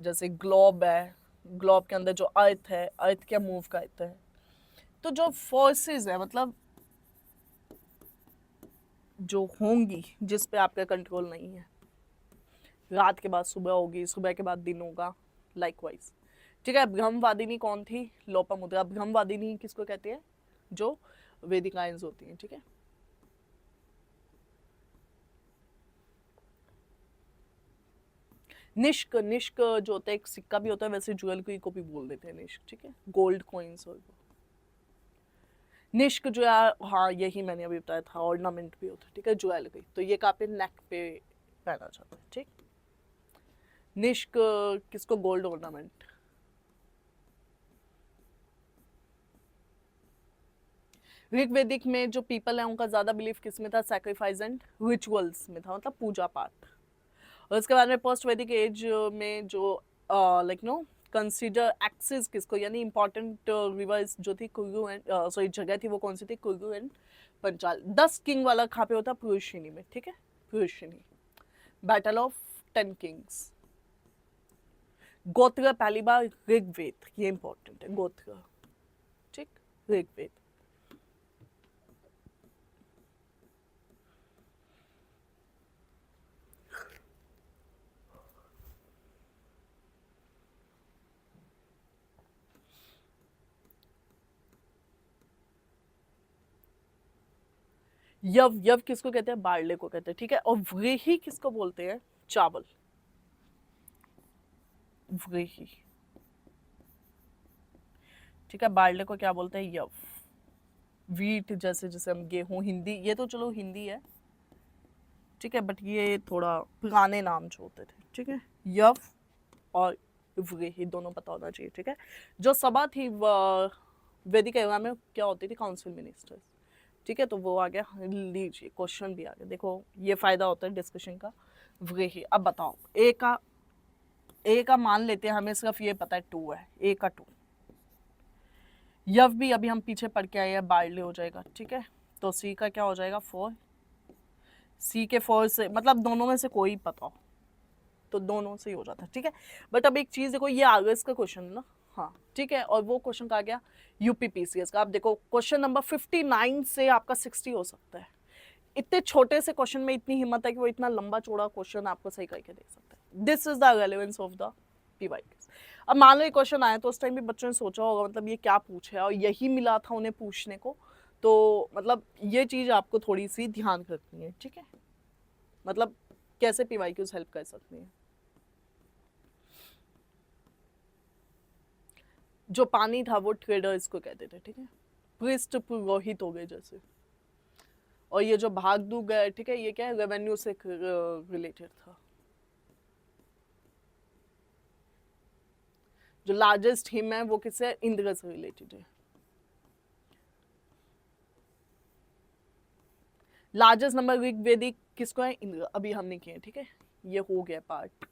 जैसे ग्लोब है, ग्लोब के अंदर जो अर्थ है, अर्थ क्या मूव करता है। तो जो फोर्सेस है मतलब जो होंगी जिस पे आपका कंट्रोल नहीं है, रात के बाद सुबह होगी, सुबह के बाद दिन होगा, लाइकवाइज। ठीक है, ब्रह्मवादिनी कौन थी? लोपामुद्रा। ब्रह्मवादिनी किसको कहते हैं? जो वेदिकाएं होती हैं। ठीक है, निष्क, निष्क जो होता है एक सिक्का भी होता है, वैसे ज्वेलरी को भी बोल देते हैं निष्क। ठीक है, गोल्ड कॉइन्स और निष्क जो है, हाँ यही मैंने अभी बताया था, ऑर्नामेंट भी होता है। ठीक है, ज्वेलरी, तो ये कहाँ पे? नेक पे पहना जाता है। ठीक, निष्क किसको? Gold ornament. ऋग्वेदिक में जो पीपल है उनका ज्यादा बिलीफ किस में था? सैक्रिफाइस एंड रिचुअल्स में था, मतलब पूजा पाठ। और उसके बाद में पोस्ट वैदिक एज में जो लाइक नो कंसीडर एक्सिस किसको, यानी इंपॉर्टेंट रिवर्स जो थी कुरु एंड सॉरी जगह थी वो कौन सी थी? कुरु एंड पंचाल। 10 किंग वाला कहाँ पे होता? पुरुषिनी में। ठीक है, पुरुषिनी। Battle of 10 Kings. गोत्र पहली बार ऋग्वेद, ये इंपॉर्टेंट है गोत्र। ठीक, ऋग्वेद। यव, यव किसको कहते हैं? बार्ले को कहते हैं। ठीक है, और व्रीहि किसको बोलते हैं? चावल, व्रीहि। ठीक है, बार्ले को क्या बोलते हैं? यव। वीट जैसे जैसे हम गेहूं, हिंदी, ये तो चलो हिंदी है। ठीक है, बट ये थोड़ा पुराने नाम जो होते थे। ठीक है, यव और व्रीहि दोनों पता होना चाहिए। ठीक है, जो सभा थी वैदिक युग में क्या होती थी? Council ministers. ठीक है, तो वो आ गया। लीजिए क्वेश्चन भी आ गया, देखो ये फायदा होता है डिस्कशन का। व्रीहि, अब बताओ ए का मान लेते हैं, हमें सिर्फ ये पता है 2 है, ए का 2। यव भी अभी हम पीछे पढ़ के आए हैं, बार्ले हो जाएगा। ठीक है, तो सी का क्या हो जाएगा? 4। सी के 4 से मतलब दोनों में से कोई पता हो तो दोनों से ही हो जाता है। ठीक है, बट अब एक चीज देखो, ये आगे इसका क्वेश्चन है ना। हाँ ठीक है, और वो क्वेश्चन कहा गया यूपीपीसीएस का। आप देखो क्वेश्चन नंबर 59 से आपका 60 हो सकता है। इतने छोटे से क्वेश्चन में इतनी हिम्मत है कि वो इतना लंबा चौड़ा क्वेश्चन आपको सही करके दे सकता है। This is the relevance of the PYQs. अब मान लो ये क्वेश्चन आया तो उस टाइम भी बच्चों ने सोचा होगा मतलब ये क्या पूछा है, और यही मिला था उन्हें पूछने को। तो मतलब ये चीज आपको थोड़ी सी ध्यान रखनी है। ठीक है, मतलब कैसे पीवाईक्यूज हेल्प कर सकती हैं। जो पानी था वो ट्रेडर इसको कहते थे। ठीक है, पृष्ठ पुरोहित हो गए जैसे। और ये जो भाग दू गए, ठीक है, ये क्या है? रेवेन्यू से रिलेटेड था। जो लार्जेस्ट हिम है वो किससे? इंद्र से रिलेटेड है। लार्जेस्ट नंबर ऋग्वेदिक किसको है? इंद्र। अभी हमने किए। ठीक है, ये हो गया पार्ट।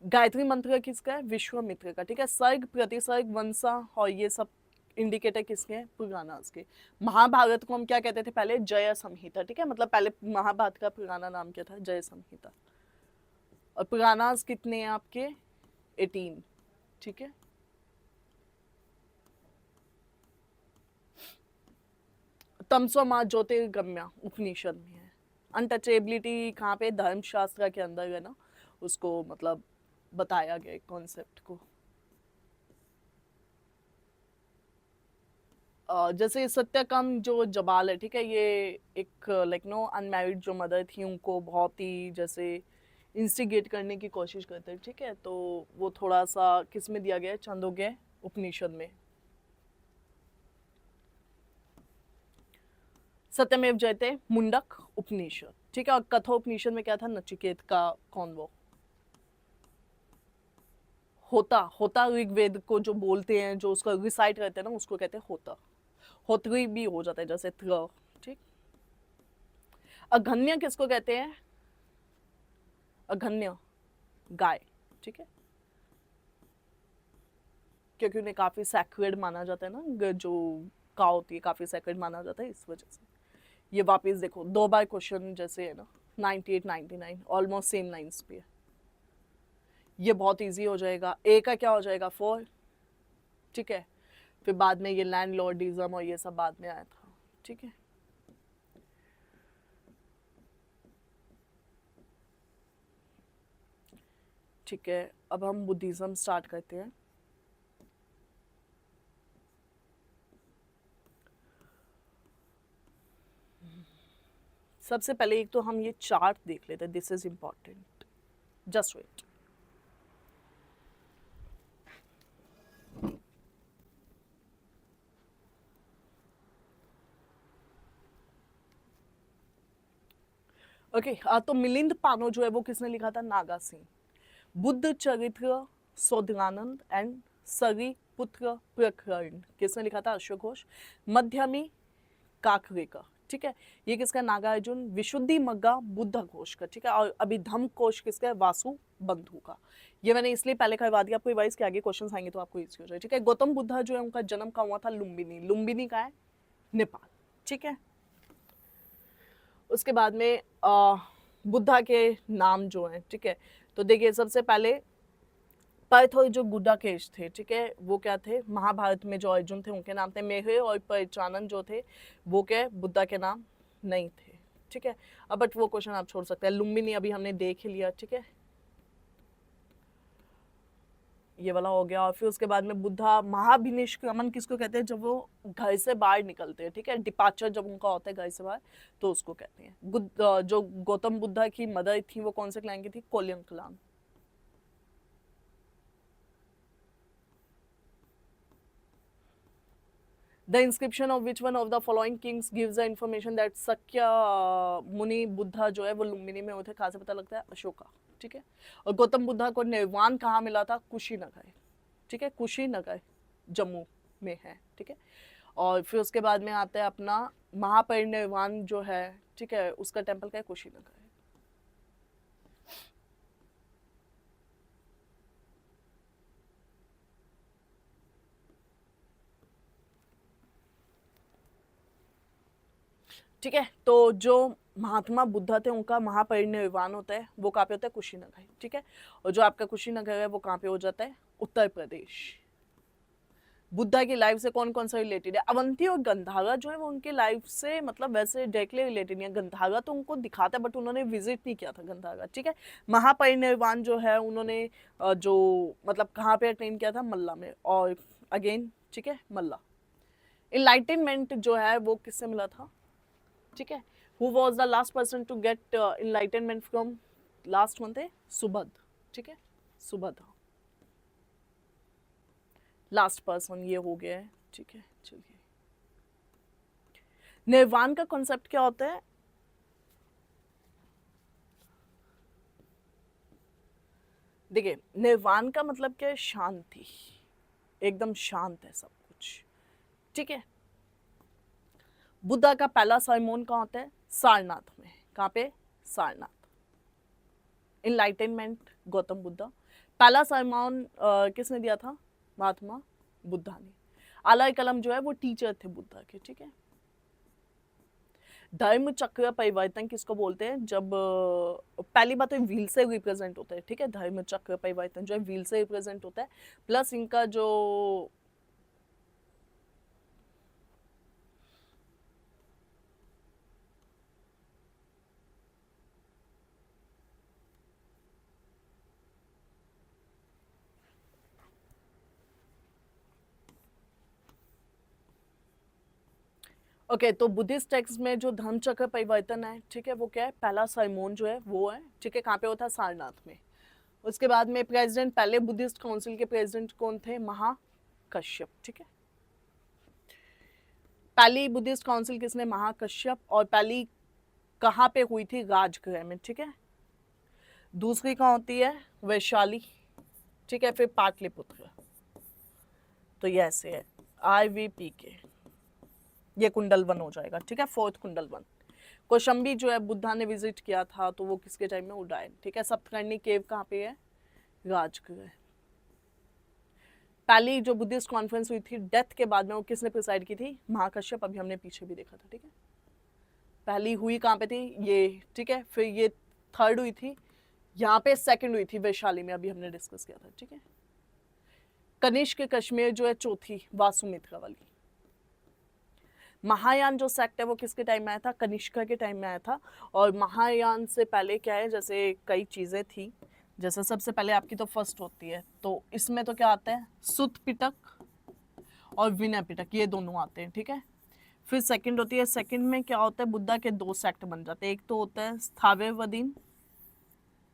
गायत्री मंत्र किसका है? विश्वामित्र का। ठीक है, सर्ग, प्रतिसर्ग, वंशा और ये सब इंडिकेटर किसके हैं? पुराणास के। महाभारत को हम क्या कहते थे पहले? जय संहिता। ठीक है, मतलब पहले महाभारत का पुराना नाम क्या था? जय संहिता। और पुराणास कितने हैं आपके? 18। ठीक है, तमसो माँ ज्योतिर्गम्य उपनिषद में है। अनटचेबिलिटी कहाँ पे? धर्मशास्त्र के अंदर है ना, उसको मतलब बताया गया कॉन्सेप्ट को। जैसे सत्यकम जो जबाल है, ठीक है, ये एक लाइक नो अनमैरिड जो मदर थी उनको बहुत ही जैसे इंस्टिगेट करने की कोशिश करते हैं। ठीक है, तो वो थोड़ा सा किस में दिया गया है? छंदोग्य उपनिषद में। सत्यमेव जयते मुंडक उपनिषद। ठीक है, और कठोपनिषद में क्या था? नचिकेत का कौन? वो होता। होता ऋग्वेद को जो बोलते हैं, जो उसका रिसाइट करते हैं ना, उसको कहते हैं होता। होत्री भी हो जाता है जैसे त्र। ठीक, अघन्य किसको कहते हैं? अघन्य गाय। ठीक है, क्योंकि उन्हें काफी सैक्रेड माना जाता है ना, जो काउ होती है काफी सैक्रेड माना जाता है, इस वजह से। ये वापस देखो 2 बार क्वेश्चन जैसे है ना, 98 99 ऑलमोस्ट सेम लाइंस पे है। ये बहुत इजी हो जाएगा। ए का क्या हो जाएगा? 4। ठीक है, फिर बाद में ये लैंड लॉर्डिज्म और ये सब बाद में आया था। ठीक है, ठीक है, अब हम बुद्धिज्म स्टार्ट करते हैं। सबसे पहले एक तो हम ये चार्ट देख लेते हैं, this is important, just wait. Okay तो मिलिंद पानो जो है वो किसने लिखा था? नागा सिंह। बुद्ध चरित्र सौधरानंद एंड सरी पुत्र प्रकरण किसने लिखा था? अशोक घोष। मध्यमी काकरेकर, ठीक है, ये किसका? नागार्जुन। विशुद्धि मग्गा बुद्ध घोष का, ठीक है, और अभिधम कोश किसका? वासु बंधु का। ये मैंने इसलिए पहले करवा दिया आपको रिवाइज के आगे क्वेश्चन आएंगे तो आपको इजी हो जाए, ठीक है। गौतम बुद्धा जो है उनका जन्म कहाँ हुआ था? लुम्बिनी। लुम्बिनी का है? नेपाल, ठीक है। उसके बाद में बुद्धा के नाम जो हैं, ठीक है, तो देखिए सबसे पहले पर्थ और जो गुडाकेश थे, ठीक है, वो क्या थे? महाभारत में जो अर्जुन थे उनके नाम थे। मेघे और परिचानन जो थे वो क्या? बुद्धा के नाम नहीं थे, ठीक है। अब बट वो क्वेश्चन आप छोड़ सकते हैं। लुम्बिनी अभी हमने देख लिया, ठीक है, ये वाला हो गया। और फिर उसके बाद में बुद्धा महाभिनिष्क्रमण किसको कहते हैं? जब वो घर से बाहर निकलते हैं, ठीक है, डिपार्चर जब उनका होता है घर से बाहर, तो उसको कहते हैं। जो गौतम बुद्धा की मदर थी वो कौन से क्लैन की थी? कोलियन clan. The inscription of which one of the following kings gives the information that Sakya मुनि बुद्धा जो है वो लुम्बिनी में हुए थे? कहाँ से पता लगता है? अशोका, ठीक है। और गौतम बुद्धा को निर्वाण कहाँ मिला था? कुशीनगर, ठीक है, कुशीनगर जम्मू में है, ठीक है। और फिर उसके बाद में आता है अपना महापरिनिर्वाण जो है, ठीक है, उसका टेम्पल का है? कुशीनगर। ठीक है, तो जो महात्मा बुद्धा थे उनका महापरिनिर्वाण होता है वो कहाँ पे होता है? कुशीनगर, ठीक है। और जो आपका कुशीनगर है वो कहाँ पे हो जाता है? उत्तर प्रदेश। बुद्धा की लाइफ से कौन कौन सा रिलेटेड है? अवंती और गंधारा जो है वो उनके लाइफ से मतलब वैसे डायरेक्टली रिलेटेड नहीं है। गंधारा तो उनको दिखाता है बट उन्होंने विजिट नहीं किया था गंधारा, ठीक है। महापरिनिर्वाण जो है उन्होंने जो मतलब कहाँ पे अटेंड किया था? मल्ला में। और अगेन, ठीक है, मल्ला। इनलाइटनमेंट जो है वो किससे मिला था? ठीक है, who was the last person to get enlightenment from? Last one थे सुबध, ठीक है, सुबध लास्ट पर्सन ये हो गया है, ठीक है। चलिए, निर्वाण का कॉन्सेप्ट क्या होता है? देखिए, निर्वाण का मतलब क्या है? शांति, एकदम शांत है सब कुछ, ठीक है। बुद्धा का पहला सरमोन कहाँ होता है? सारनाथ में। कहाँ पे? सारनाथ। इनलाइटनमेंट गौतम बुद्धा। पहला सरमोन किसने दिया था? महात्मा बुद्धा ने। आलय कलम जो है वो टीचर थे बुद्धा के, ठीक है। धर्म चक्र परिवर्तन किसको बोलते हैं? जब पहली बात तो व्हील से रिप्रेजेंट होता है, ठीक है। धर्म चक्र परिवर्तन जो है व्हील से रिप्रेजेंट होता है, प्लस इनका जो ओके तो बुद्धिस्ट टेक्स्ट में जो धर्म चक्र परिवर्तन है, ठीक है, वो क्या है? पहला सरमोन जो है वो है, ठीक है। कहाँ पे होता है? सारनाथ में। उसके बाद में प्रेसिडेंट, पहले बुद्धिस्ट काउंसिल के प्रेसिडेंट कौन थे? महाकश्यप, ठीक है। पहली बुद्धिस्ट काउंसिल किसने? महाकश्यप। और पहली कहाँ पे हुई थी? राजगृह में, ठीक है। दूसरी कहाँ होती है? वैशाली, ठीक है। फिर पाटलिपुत्र। तो ये ऐसे है IVP के, ये कुंडल वन हो जाएगा, ठीक है, फोर्थ कुंडल वन। कौशंबी जो है बुद्धा ने विजिट किया था तो वो किसके टाइम में? उडायन, ठीक है। सप्तकर्णी केव कहाँ पे है? राजगृह। पहली जो बुद्धिस्ट कॉन्फ्रेंस हुई थी डेथ के बाद में वो किसने प्रिसाइड की थी? महाकश्यप। अभी हमने पीछे भी देखा था, ठीक है। पहली हुई कहाँ पे थी? ये, ठीक है। फिर ये थर्ड हुई थी यहाँ पे, सेकंड हुई थी वैशाली में, अभी हमने डिस्कस किया था, ठीक है। कनिष्क कश्मीर जो है चौथी, वासुमित्रा वाली। महायान जो सेक्ट है वो किसके टाइम में आया था? कनिष्का के टाइम में आया था। और महायान से पहले क्या है, जैसे कई चीज़ें थी जैसे सबसे पहले आपकी तो फर्स्ट होती है, तो इसमें तो क्या आता है, सुत पिटक और विनय पिटक, ये दोनों आते हैं, ठीक है। फिर सेकंड होती है, सेकंड में क्या होता है, बुद्धा के दो सेक्ट बन जाते हैं, एक तो होता है स्थाव्रवदीन,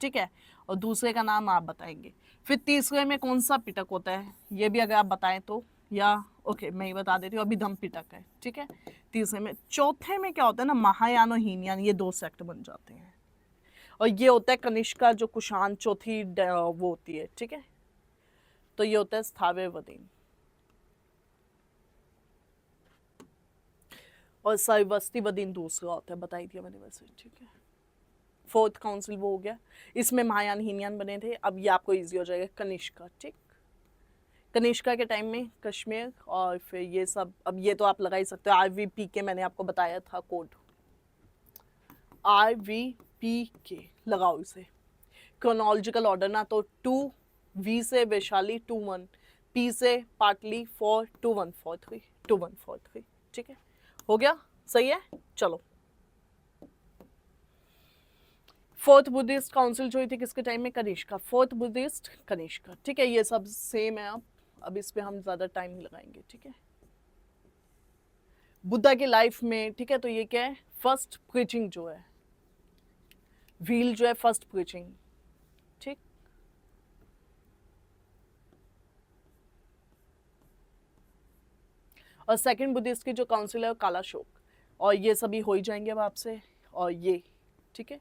ठीक है, और दूसरे का नाम आप बताएंगे। फिर तीसरे में कौन सा पिटक होता है, ये भी अगर आप बताएं तो, या ओके मैं ही बता देती हूँ, अभिधम पिटक है, ठीक है, तीसरे में। चौथे में क्या होता है ना, महायान और हीनयान, ये दो सेक्ट बन जाते हैं, और ये होता है कनिष्का जो कुषाण चौथी वो होती है, ठीक है। तो ये होता है स्थाव्रवदीन, और सर्वस्तिवदीन दूसरा होता है, बताई दिया मैंने वैसे, ठीक है। फोर्थ काउंसिल वो हो गया, इसमें महायान हीनयान बने थे। अब ये आपको इजी हो जाएगा, कनिष्का, ठीक। कनिष्का के टाइम में कश्मीर, और फिर ये सब, अब ये तो आप लगा ही सकते हो, RVP के मैंने आपको बताया था कोड, RVP के लगाओ इसे, क्रोनोलॉजिकल ऑर्डर ना, तो 2V से वैशाली 2-1, P से पाटली 4, 2-1 4-3, 2-1 4-3, ठीक है, हो गया, सही है। चलो, फोर्थ बुद्धिस्ट काउंसिल जो हुई थी किसके टाइम में, कनिष्का, फोर्थ बुद्धिस्ट कनिष्का, ठीक है, ये सब सेम है। अब इस पे हम ज्यादा टाइम नहीं लगाएंगे, ठीक है। बुद्धा की लाइफ में, ठीक है, तो ये क्या है, फर्स्ट प्रीचिंग जो है, व्हील जो है फर्स्ट प्रीचिंग, ठीक। और सेकंड बुद्धिस्ट की जो काउंसिल है वो काला शोक, और ये सभी हो ही जाएंगे अब आपसे, और ये, ठीक है।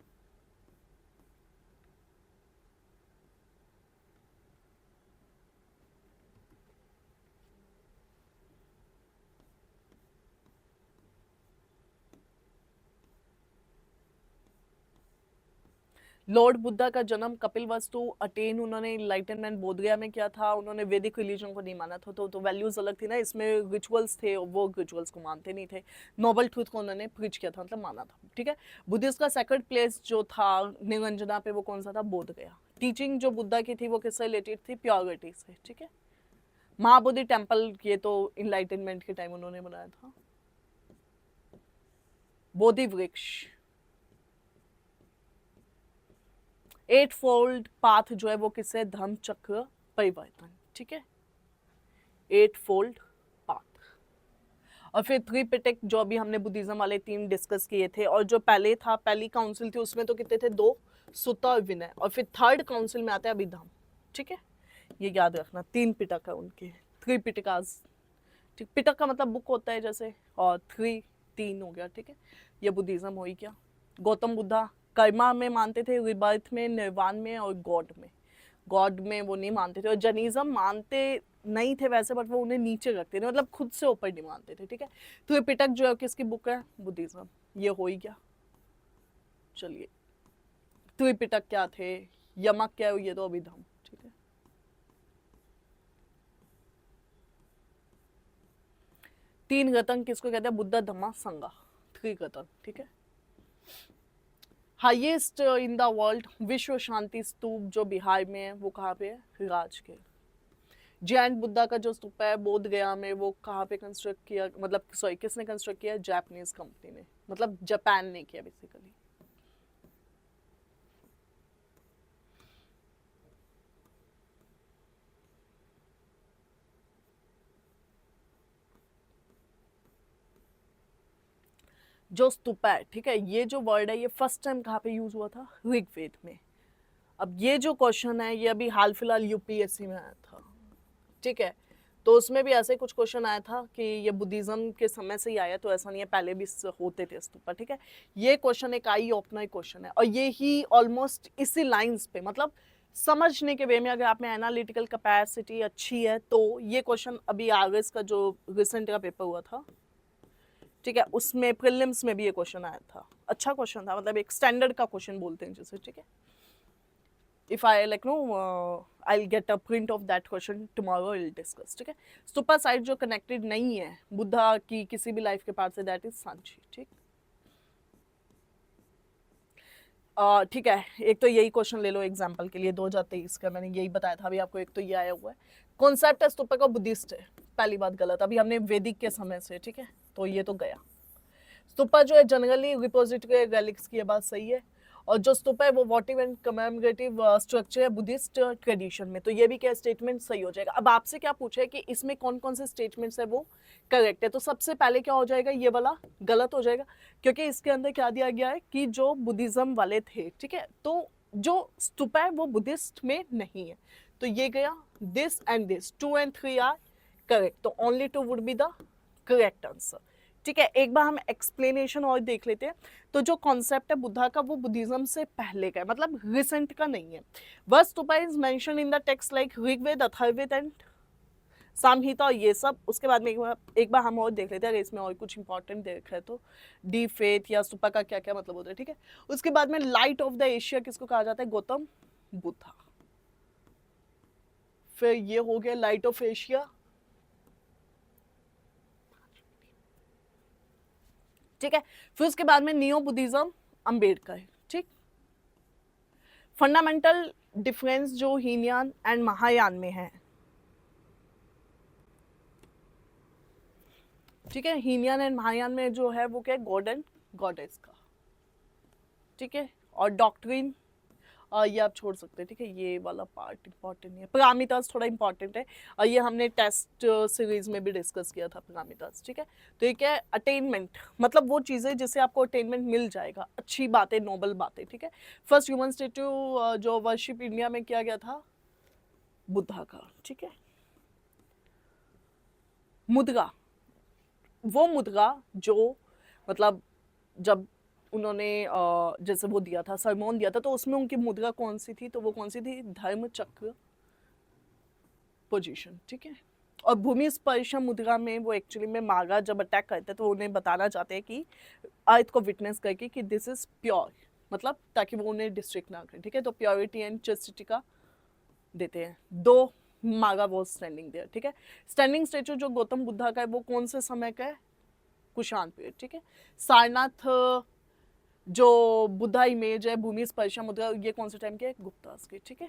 लॉर्ड बुद्धा का जन्म कपिल वस्तु अटेन, उन्होंने इनलाइटनमेंट बोधगया में किया था, उन्होंने वैदिक रिलीजन को नहीं माना था, तो वैल्यूज अलग थी ना, इसमें रिचुअल्स थे, वो रिचुअल्स को मानते नहीं थे, नोबल ट्रूथ को उन्होंने प्रीच किया था, मतलब माना था, ठीक है। बुद्धिस्ट का सेकंड प्लेस जो था निरंजना पे, वो कौन सा था, बोधगया। टीचिंग जो बुद्धा की थी वो किससे रिलेटेड थी, प्योरिटी से, ठीक है। महाबोधि टेम्पल, ये तो इनलाइटनमेंट के टाइम उन्होंने बनाया था। बोधि वृक्ष, 8 फोल्ड पाथ जो है वो किससे, धर्म चक्र परिवर्तन, ठीक है, 8 फोल्ड पाथ। और फिर त्रिपिटक, जो अभी हमने बुद्धिज्म वाले 3 डिस्कस किए थे, और जो पहले था, पहली काउंसिल थी, उसमें तो कितने थे, 2, सुत्ता और विनय, और फिर थर्ड काउंसिल में आता है अभिधम, ठीक है, ये याद रखना, 3 पिटक है उनके, त्रिपिटकास, ठीक, पिटक का मतलब बुक होता है जैसे, और 3 हो गया, ठीक है। ये बुद्धिज्म हो ही गया। गौतम बुद्धा कर्मा में मानते थे, रिबर्थ में, निर्वाण में, और गॉड में वो नहीं मानते थे, और जैनिज्म मानते नहीं थे वैसे, बट वो उन्हें नीचे रखते थे, मतलब खुद से ऊपर नहीं मानते थे, ठीक है। तो ये पिटक जो है किसकी बुक है, बुद्धिज्म, ये हो ही गया। चलिए, त्रिपिटक क्या थे, यमक क्या है, ये तो अभिधम, ठीक है। तीन रतन किसको कहते हैं, बुद्ध धम्मा संघा, 3 रतन, ठीक है। हाईएस्ट इन द वर्ल्ड विश्व शांति स्तूप जो बिहार में है, वो कहाँ पे है, राजगीर। जैन बुद्धा का जो स्तूप है बोध गया में, वो कहाँ पे कंस्ट्रक्ट किया, मतलब सॉरी किसने कंस्ट्रक्ट किया, जापानीज कंपनी ने, मतलब जापान ने किया बेसिकली। जो स्तूप है, ठीक है, ये जो वर्ड है ये फर्स्ट टाइम कहाँ पे यूज हुआ था, ऋग्वेद में। अब ये जो क्वेश्चन है ये अभी हाल फिलहाल यूपीएससी में आया था, ठीक है, तो उसमें भी ऐसे कुछ क्वेश्चन आया था कि ये बुद्धिज्म के समय से ही आया, तो ऐसा नहीं है, पहले भी होते थे स्तूप, ठीक है। ये क्वेश्चन एक आई ओपनर क्वेश्चन है, और ये ही ऑलमोस्ट इसी लाइंस पे, मतलब समझने के वे में अगर आप में एनालिटिकल कैपेसिटी अच्छी है, तो ये क्वेश्चन अभी आगस्ट का जो रिसेंट का पेपर हुआ था, ठीक है, उसमें प्रीलिम्स में भी ये क्वेश्चन आया था, अच्छा क्वेश्चन था, मतलब एक स्टैंडर्ड का क्वेश्चन बोलते हैं जैसे, ठीक है। If I like no, I'll get a print of that question tomorrow. We'll discuss. ठीक है, स्तूपा साइट जो कनेक्टेड नहीं है बुद्धा की किसी भी लाइफ के पार्ट से, दैट इज सांची, ठीक। ठीक है, एक तो यही क्वेश्चन ले लो एग्जांपल के लिए, 2023 का मैंने यही बताया था अभी आपको, एक तो ये आया हुआ है, कॉन्सेप्ट है स्तूपा का बुद्धिस्ट है, पहली बात गलत, अभी हमने वैदिक के समय से, ठीक है, तो ये तो गया। स्तूपा जो है जनरली रिपोजिटरी रेलिक्स की, बात सही है, और जो स्तूपा है वो वोटिव एंड कमेमोरेटिव स्ट्रक्चर है बुद्धिस्ट ट्रेडिशन में। तो ये भी क्या स्टेटमेंट सही हो जाएगा। अब आपसे क्या पूछा है कि इसमें कौन कौन से स्टेटमेंट्स है वो करेक्ट है, तो सबसे पहले क्या हो जाएगा, ये वाला गलत हो जाएगा, क्योंकि इसके अंदर क्या दिया गया है कि जो बुद्धिज्म वाले थे, ठीक है, तो जो स्तूपा है वो बुद्धिस्ट में नहीं है, तो ये गया this and this 2 and 3 are correct, तो only 2 would be the correct answer. ठीक है, एक बार हम एक्सप्लेनेशन और देख लेते हैं। तो जो कॉन्सेप्ट है बुद्धा का वो बुद्धिज्म से पहले का है, मतलब रिसेंट का नहीं है। Verse stupa is mention in the text like Rigveda, Atharvaveda and Samhita और ये सब। उसके बाद में एक बार हम और देख लेते हैं, अगर इसमें और कुछ इंपॉर्टेंट देख है तो डी फेथ या स्तूपा का क्या क्या मतलब होता है। ठीक है, उसके बाद में लाइट ऑफ द एशिया किसको कहा जाता है, गौतम बुद्धा। फिर ये हो गया लाइट ऑफ एशिया। ठीक है, फिर उसके बाद में नियो बुद्धिज्म अंबेडकर। ठीक, फंडामेंटल डिफरेंस जो हीनयान एंड महायान में है। ठीक है, हीनयान एंड महायान में जो है वो क्या है, गॉड एंड गॉडेस का। ठीक है, और डॉक्ट्रिन ये आप छोड़ सकते हैं। ठीक है, ये वाला पार्ट इंपॉर्टेंट नहीं है। पैरामीटर्स थोड़ा इंपॉर्टेंट है, और ये हमने टेस्ट सीरीज में भी डिस्कस किया था पैरामीटर्स। ठीक है, तो ये क्या है, अटेनमेंट, मतलब वो चीज़ें जिससे आपको अटेनमेंट मिल जाएगा, अच्छी बातें, नोबल बातें। ठीक है, फर्स्ट ह्यूमन स्टैच्यू जो वर्शिप इंडिया में किया गया था बुद्धा का। ठीक है, मुद्रा, वो मुद्रा जो मतलब जब उन्होंने जैसे वो दिया था, सरमोन दिया था, तो उसमें उनकी मुद्रा कौन सी थी, तो वो कौन सी थी, धर्म चक्र पोजीशन। ठीक है, और भूमि स्पर्श मुद्रा में वो एक्चुअली में मागा जब अटैक करते हैं तो उन्हें बताना चाहते हैं कि अर्थ को विटनेस करके कि दिस इज प्योर, मतलब ताकि वो उन्हें डिस्ट्रिक्ट ना करें। ठीक है, तो प्योरिटी एंड चेस्टिटी का देते हैं। 2 मागा वो स्टैंडिंग देयर। ठीक है, स्टैंडिंग स्टेचू जो गौतम बुद्धा का है वो कौन से समय का है, कुषाण पीरियड। ठीक है, सारनाथ जो बुद्धा इमेज है, भूमि स्पर्श मुद्रा, ये कौन से टाइम के है, गुप्तास के। ठीक है,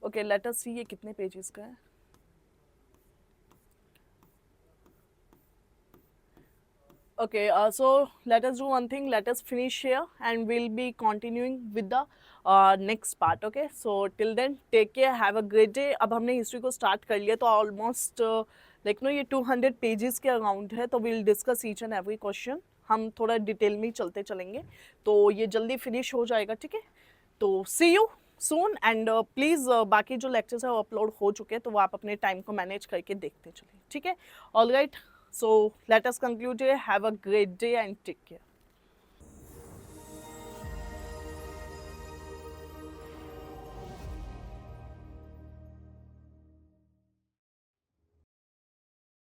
ओके, लेट अस सी ये कितने पेजेस का है। Okay, so let us do one thing. Let us finish here, and we'll be continuing with the next part. Okay, so till then, take care. Have a great day. अब हमने history को start कर लिया, तो almost like no ये 200 pages के around है, तो will discuss each and every question. हम थोड़ा डिटेल में चलते चलेंगे, तो ये जल्दी फिनिश हो जाएगा। ठीक है, तो सी यू सून, एंड प्लीज़ बाकी जो लेक्चर्स है वो अपलोड हो चुके हैं, तो वो आप अपने टाइम को मैनेज करके देखते चलें। ठीक है, all right, so let us conclude here. Have a great day and take care.